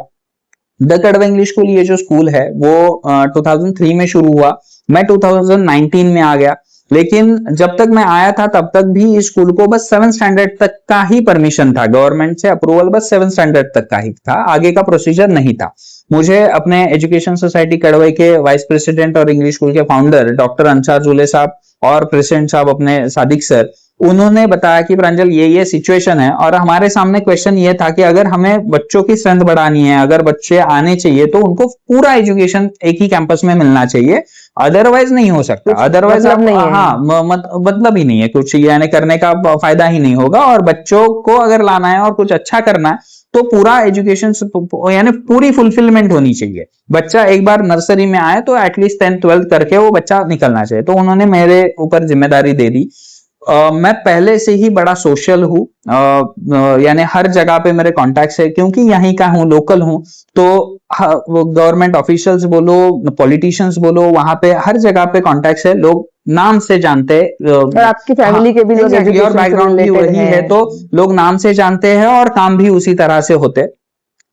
द कड़वा इंग्लिश स्कूल, ये जो स्कूल है वो 2003 में शुरू हुआ। मैं 2019 में आ गया, लेकिन जब तक मैं आया था तब तक भी इस स्कूल को बस 7th स्टैंडर्ड तक का ही परमिशन था, गवर्नमेंट से अप्रूवल बस 7th स्टैंडर्ड तक का ही था, आगे का प्रोसीजर नहीं था। मुझे अपने एजुकेशन सोसाइटी कड़वई के वाइस प्रेसिडेंट और इंग्लिश स्कूल के फाउंडर डॉक्टर अंसार जुले साहब और प्रेसिडेंट साहब अपने सादिक सर, उन्होंने बताया कि प्रांजल ये सिचुएशन है, और हमारे सामने क्वेश्चन ये था कि अगर हमें बच्चों की स्ट्रेंथ बढ़ानी है, अगर बच्चे आने चाहिए तो उनको पूरा एजुकेशन एक ही कैंपस में मिलना चाहिए, अदरवाइज नहीं हो सकता। अदरवाइज मतलब ही नहीं है कुछ, यानी करने का फायदा ही नहीं होगा। और बच्चों को अगर लाना है और कुछ अच्छा करना है तो पूरा एजुकेशन यानी पूरी फुलफिलमेंट होनी चाहिए। बच्चा एक बार नर्सरी में आए तो एटलीस्ट 10th 12th करके वो बच्चा निकलना चाहिए। तो उन्होंने मेरे ऊपर जिम्मेदारी दे दी। मैं पहले से ही बड़ा सोशल हूँ, यानी हर जगह पे मेरे कॉन्टैक्ट्स है, क्योंकि यहीं का हूँ, लोकल हूँ। तो गवर्नमेंट ऑफिशियल्स बोलो, पॉलिटिशियंस बोलो, वहां पे हर जगह पे कॉन्टैक्ट्स है, लोग नाम से जानते हैं, और आपकी फैमिली के भी लोग और बैकग्राउंड भी वही है, तो लोग नाम से जानते हैं और काम भी उसी तरह से होते।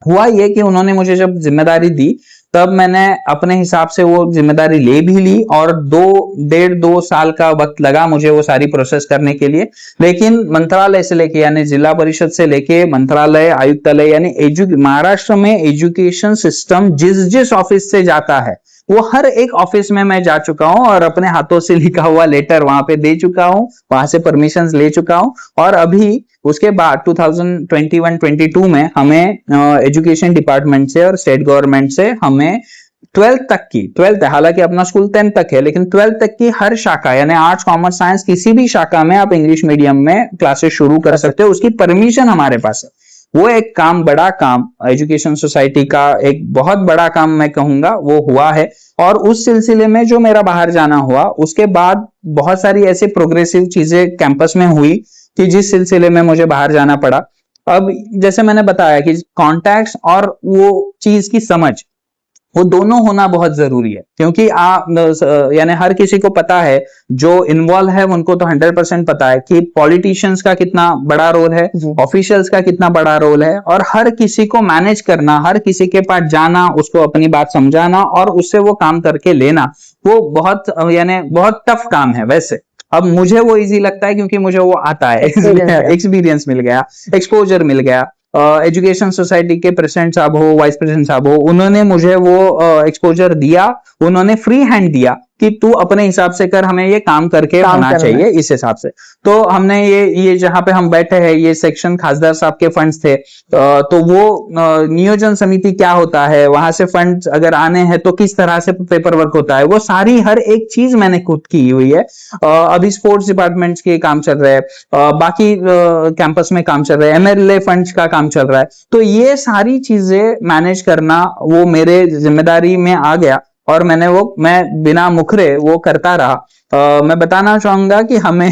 हुआ ये कि उन्होंने मुझे जब जिम्मेदारी दी तब मैंने अपने हिसाब से वो जिम्मेदारी ले भी ली और 2 साल का वक्त लगा मुझे वो सारी प्रोसेस करने के लिए। लेकिन मंत्रालय से लेके यानी जिला परिषद से लेके मंत्रालय, आयुक्तालय यानी महाराष्ट्र में एजुकेशन सिस्टम जिस ऑफिस से जाता है वो हर एक ऑफिस में मैं जा चुका हूं और अपने हाथों से लिखा हुआ लेटर वहां पे दे चुका हूं, वहां से परमिशंस ले चुका हूं। और अभी उसके बाद 2021-22 में हमें एजुकेशन डिपार्टमेंट से और स्टेट गवर्नमेंट से हमें 12th, हालांकि अपना स्कूल 10th तक है, लेकिन 12th तक की हर शाखा यानी आर्ट्स, कॉमर्स, साइंस किसी भी शाखा में आप इंग्लिश मीडियम में क्लासेस शुरू कर सकते हो, उसकी परमिशन हमारे पास है। वो एक काम, बड़ा काम, एजुकेशन सोसाइटी का एक बहुत बड़ा काम मैं कहूंगा वो हुआ है। और उस सिलसिले में जो मेरा बाहर जाना हुआ, उसके बाद बहुत सारी ऐसी प्रोग्रेसिव चीजें कैंपस में हुई कि जिस सिलसिले में मुझे बाहर जाना पड़ा। अब जैसे मैंने बताया कि कॉन्टैक्ट्स और वो चीज की समझ, वो दोनों होना बहुत जरूरी है, क्योंकि आप यानी हर किसी को पता है, जो इन्वॉल्व है उनको तो 100% पता है कि पॉलिटिशियंस का कितना बड़ा रोल है, ऑफिशियल्स का कितना बड़ा रोल है, और हर किसी को मैनेज करना, हर किसी के पास जाना, उसको अपनी बात समझाना और उससे वो काम करके लेना, वो बहुत यानी बहुत टफ काम है। वैसे अब मुझे वो इजी लगता है क्योंकि मुझे वो आता है, एक्सपीरियंस मिल गया, एक्सपोजर मिल गया। एजुकेशन सोसाइटी के प्रेसिडेंट साहब हो, वाइस प्रेसिडेंट साहब हो, उन्होंने मुझे वो एक्सपोजर दिया, उन्होंने फ्री हैंड दिया कि तू अपने हिसाब से कर, हमें ये काम करके होना चाहिए इस हिसाब से। तो हमने ये जहां पे हम बैठे हैं, ये सेक्शन खासदार साहब के फंड्स थे, तो वो नियोजन समिति क्या होता है, वहां से फंड्स अगर आने हैं तो किस तरह से पेपर वर्क होता है, वो सारी हर एक चीज मैंने खुद की हुई है। अभी स्पोर्ट्स डिपार्टमेंट्स के काम चल रहे हैं, बाकी कैंपस में काम चल रहे हैं, MLA फंड्स का काम चल रहा है, तो ये सारी चीजें मैनेज करना वो मेरे जिम्मेदारी में आ गया और मैं बिना मुखरे वो करता रहा। मैं बताना चाहूंगा कि हमें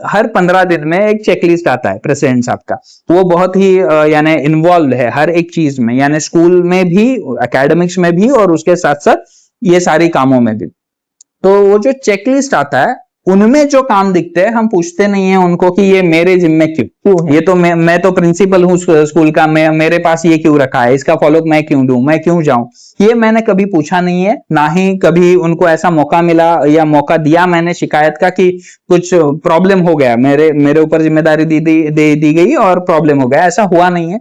हर 15 दिन में एक चेकलिस्ट आता है प्रेसिडेंट साहब का, वो बहुत ही यानी इन्वॉल्व है हर एक चीज में, यानी स्कूल में भी, एकेडमिक्स में भी और उसके साथ साथ ये सारी कामों में भी। तो वो जो चेकलिस्ट आता है उनमें जो काम दिखते हैं, हम पूछते नहीं है उनको कि ये मेरे जिम्मे क्यों है, ये तो मैं तो प्रिंसिपल हूँ स्कूल का, मेरे पास ये क्यों रखा है, इसका फॉलोअप मैं क्यों दूं, मैं क्यों जाऊं, ये मैंने कभी पूछा नहीं है। ना ही कभी उनको ऐसा मौका मिला या मौका दिया मैंने शिकायत का कि कुछ प्रॉब्लम हो गया, मेरे ऊपर जिम्मेदारी दी गई और प्रॉब्लम हो गया, ऐसा हुआ नहीं है।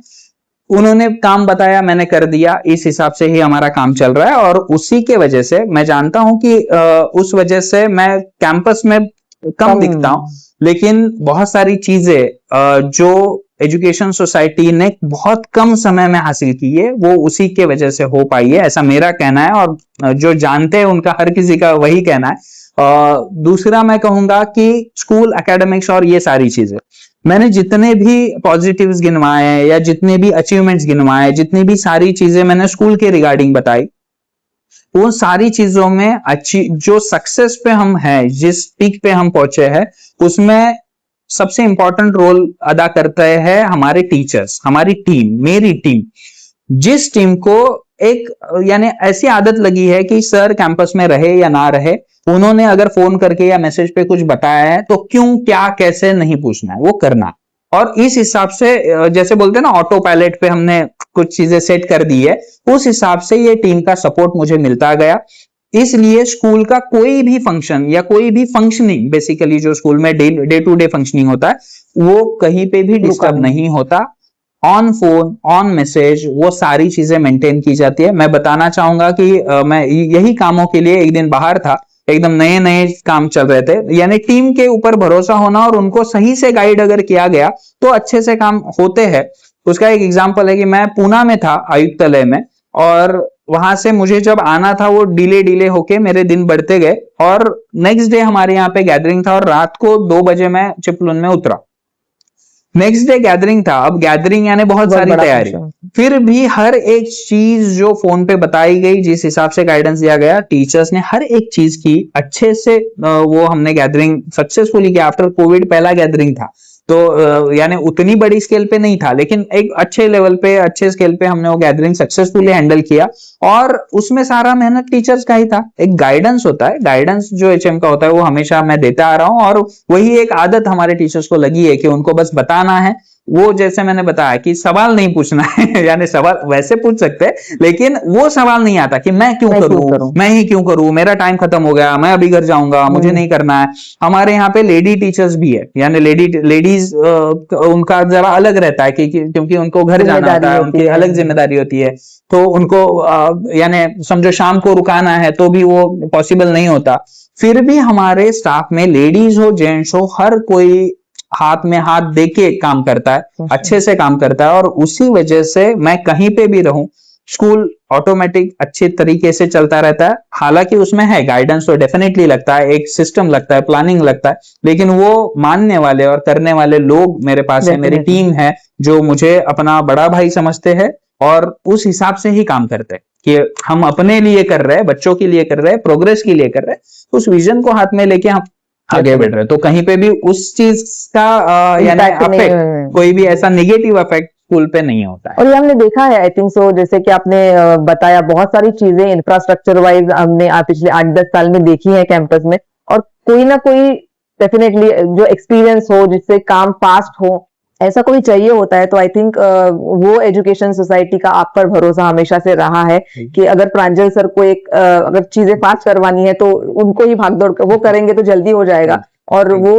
उन्होंने काम बताया, मैंने कर दिया, इस हिसाब से ही हमारा काम चल रहा है। और उसी के वजह से मैं जानता हूं कि उस वजह से मैं कैंपस में कम दिखता हूं, लेकिन बहुत सारी चीजें जो एजुकेशन सोसाइटी ने बहुत कम समय में हासिल की है, वो उसी के वजह से हो पाई है, ऐसा मेरा कहना है और जो जानते हैं उनका हर किसी का वही कहना है। दूसरा मैं कहूंगा कि स्कूल एकेडमिक्स और ये सारी चीजें, मैंने जितने भी पॉजिटिव्स गिनवाए या जितने भी अचीवमेंट्स गिनवाए, जितनी भी सारी चीजें मैंने स्कूल के रिगार्डिंग बताई, वो सारी चीजों में अच्छी जो सक्सेस पे हम हैं, जिस पीक पे हम पहुंचे हैं, उसमें सबसे इंपॉर्टेंट रोल अदा करते हैं हमारे टीचर्स, हमारी टीम, मेरी टीम। जिस टीम को एक यानी ऐसी आदत लगी है कि सर कैंपस में रहे या ना रहे, उन्होंने अगर फोन करके या मैसेज पे कुछ बताया है तो क्यों, क्या, कैसे नहीं पूछना है, वो करना। और इस हिसाब से जैसे बोलते हैं ना, ऑटो पायलट पे हमने कुछ चीजें सेट कर दी है, उस हिसाब से ये टीम का सपोर्ट मुझे मिलता गया। इसलिए स्कूल का कोई भी फंक्शन या कोई भी फंक्शनिंग, बेसिकली जो स्कूल में डे टू डे फंक्शनिंग होता है, वो कहीं पे भी डिस्टर्ब नहीं होता। ऑन फोन, ऑन मैसेज, वो सारी चीजें मेंटेन की जाती है। मैं बताना चाहूंगा कि मैं यही कामों के लिए एक दिन बाहर था, एकदम नए नए काम चल रहे थे, यानी टीम के ऊपर भरोसा होना और उनको सही से गाइड अगर किया गया तो अच्छे से काम होते हैं। उसका एक एग्जांपल है कि मैं पूना में था आयुक्तालय में, और वहां से मुझे जब आना था वो डिले होके मेरे दिन बढ़ते गए, और नेक्स्ट डे हमारे यहाँ पे गैदरिंग था और रात को 2 बजे मैं चिपलुन में उतरा। नेक्स्ट डे गैदरिंग था। अब गैदरिंग यानी बहुत सारी तैयारी, फिर भी हर एक चीज जो फोन पे बताई गई, जिस हिसाब से गाइडेंस दिया गया, टीचर्स ने हर एक चीज की अच्छे से, वो हमने गैदरिंग सक्सेसफुली किया। आफ्टर कोविड पहला गैदरिंग था, तो यानी उतनी बड़ी स्केल पे नहीं था, लेकिन एक अच्छे लेवल पे, अच्छे स्केल पे हमने वो गैदरिंग सक्सेसफुली हैंडल किया। और उसमें सारा मेहनत टीचर्स का ही था। एक गाइडेंस होता है, गाइडेंस जो HM का होता है वो हमेशा मैं देता आ रहा हूं, और वही एक आदत हमारे टीचर्स को लगी है कि उनको बस बताना है, वो जैसे मैंने बताया कि सवाल नहीं पूछना है यानी सवाल वैसे पूछ सकते हैं लेकिन वो सवाल नहीं आता कि मैं क्यों करूं, मैं ही क्यों करूं, मेरा टाइम खत्म हो गया, मैं अभी घर जाऊंगा, मुझे नहीं करना है। हमारे यहाँ पे लेडी टीचर्स भी है, यानी लेडीज उनका जरा अलग रहता है क्योंकि उनको घर जाना होता है, उनकी अलग जिम्मेदारी होती है, तो उनको यानी समझो शाम को रुकाना है तो भी वो पॉसिबल नहीं होता। फिर भी हमारे स्टाफ में लेडीज हो जेंट्स हो हर कोई हाथ में हाथ दे के काम करता है, अच्छे से काम करता है, और उसी वजह से मैं कहीं पे भी रहूं स्कूल ऑटोमेटिक अच्छे तरीके से चलता रहता है। हालांकि उसमें है गाइडेंस तो डेफिनेटली लगता है, एक सिस्टम लगता है, प्लानिंग लगता है, लेकिन वो मानने वाले और करने वाले लोग मेरे पास है, मेरी टीम है जो मुझे अपना बड़ा भाई समझते हैं और उस हिसाब से ही काम करते हैं कि हम अपने लिए कर रहे हैं, बच्चों के लिए कर रहे हैं, प्रोग्रेस के लिए कर रहे हैं, उस विजन को हाथ में लेके हम आगे बढ़ रहे हैं। तो कहीं पे भी उस चीज का यानी अफेक्ट, कोई भी ऐसा नेगेटिव अफेक्ट स्कूल पे नहीं होता है। और ये हमने देखा है आई थिंक सो, जैसे कि आपने बताया बहुत सारी चीजें इंफ्रास्ट्रक्चर वाइज हमने पिछले 8-10 साल में देखी है कैंपस में, और कोई ना कोई डेफिनेटली जो एक्सपीरियंस हो जिससे काम फास्ट हो, ऐसा कोई चाहिए होता है। तो आई थिंक वो एजुकेशन सोसाइटी का आप पर भरोसा हमेशा से रहा है कि अगर प्रांजल सर को अगर चीजें फास्ट करवानी है तो उनको ही भागदौड़ वो करेंगे तो जल्दी हो जाएगा। और वो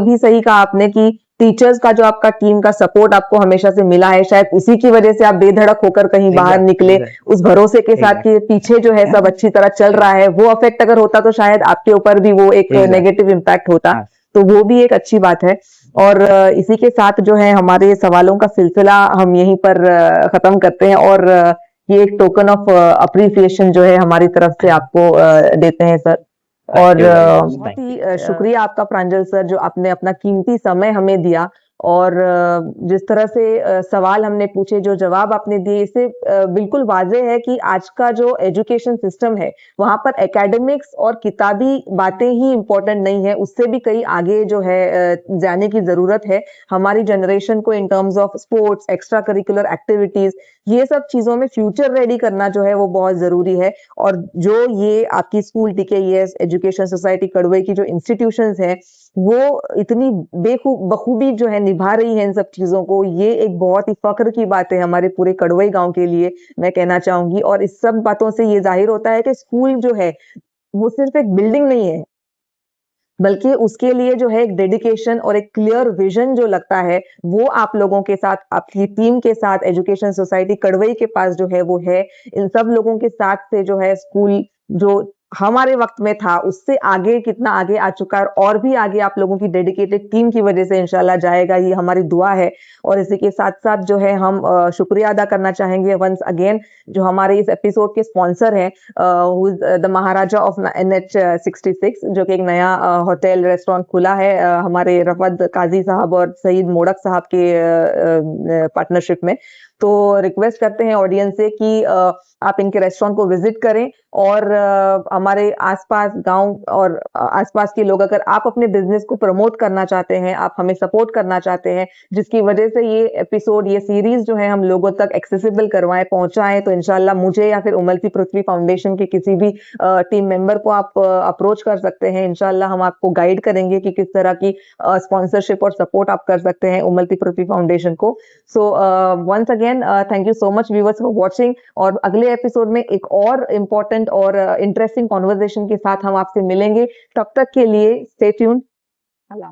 भी सही कहा आपने कि टीचर्स का जो आपका टीम का सपोर्ट आपको हमेशा से मिला है, शायद उसी की वजह से आप बेधड़क होकर कहीं बाहर निकले, उस भरोसे के साथ कि पीछे जो है सब अच्छी तरह चल रहा है। वो अफेक्ट अगर होता तो शायद आपके ऊपर भी वो एक नेगेटिव इम्पैक्ट होता, तो वो भी एक अच्छी बात है। और इसी के साथ जो है हमारे सवालों का सिलसिला हम यहीं पर खत्म करते हैं, और ये एक टोकन ऑफ अप्रिसिएशन जो है हमारी तरफ से आपको देते हैं सर। और बहुत ही शुक्रिया आपका प्रांजल सर, जो आपने अपना कीमती समय हमें दिया, और जिस तरह से सवाल हमने पूछे, जो जवाब आपने दिए, इससे बिल्कुल वाज़ेह है कि आज का जो एजुकेशन सिस्टम है वहां पर एकेडमिक्स और किताबी बातें ही इम्पोर्टेंट नहीं है, उससे भी कहीं आगे जो है जाने की जरूरत है। हमारी जनरेशन को in terms of sports, extra curricular activities, ये सब चीजों में फ्यूचर रेडी करना जो है वो बहुत जरूरी है। और जो ये आपकी स्कूल टीकेईएस एजुकेशन सोसाइटी कड़वे की जो इंस्टीट्यूशंस है वो इतनी बखूबी जो है निभा रही है इन सब चीजों को, ये एक बहुत ही फख्र की बात है हमारे पूरे कड़वई गांव के लिए, मैं कहना चाहूंगी। और इस सब बातों से ये जाहिर होता है कि स्कूल जो है वो सिर्फ एक बिल्डिंग नहीं है, बल्कि उसके लिए जो है एक डेडिकेशन और एक क्लियर विजन जो लगता है, वो आप लोगों के साथ, आपकी टीम के साथ, एजुकेशन सोसाइटी कड़वई के पास जो है वो है। इन सब लोगों के साथ से जो है स्कूल जो हमारे वक्त में था उससे आगे कितना आगे आ चुका है, और भी आगे आप लोगों की डेडिकेटेड टीम की वजह से इंशाल्लाह जाएगा, ये हमारी दुआ है। और इसी के साथ साथ जो है हम शुक्रिया अदा करना चाहेंगे वंस अगेन जो हमारे इस एपिसोड के स्पॉन्सर हैं, द महाराजा ऑफ NH 66, जो कि एक नया होटल रेस्टोरेंट खुला है हमारे रफत काजी साहब और सईद मोड़क साहब के पार्टनरशिप में। तो रिक्वेस्ट करते हैं ऑडियंस से कि आप इनके रेस्टोरेंट को विजिट करें, और हमारे आसपास गांव और आसपास के लोग, अगर आप अपने बिजनेस को प्रमोट करना चाहते हैं, आप हमें सपोर्ट करना चाहते हैं, जिसकी वजह से ये एपिसोड, ये सीरीज जो है हम लोगों तक एक्सेसिबल करवाएं, पहुंचाएं, तो इंशाल्लाह मुझे या फिर उमलती पृथ्वी फाउंडेशन के किसी भी टीम मेंबर को आप अप्रोच कर सकते हैं। इंशाल्लाह हम आपको गाइड करेंगे कि किस तरह की स्पॉन्सरशिप और सपोर्ट आप कर सकते हैं उमलती पृथ्वी फाउंडेशन को। So once again thank you so much viewers for watching, और अगले एपिसोड में एक और इम्पोर्टेंट और इंटरेस्टिंग कॉन्वर्सेशन के साथ हम आपसे मिलेंगे। तब तक के लिए स्टे ट्यून्ड। अल्लाह।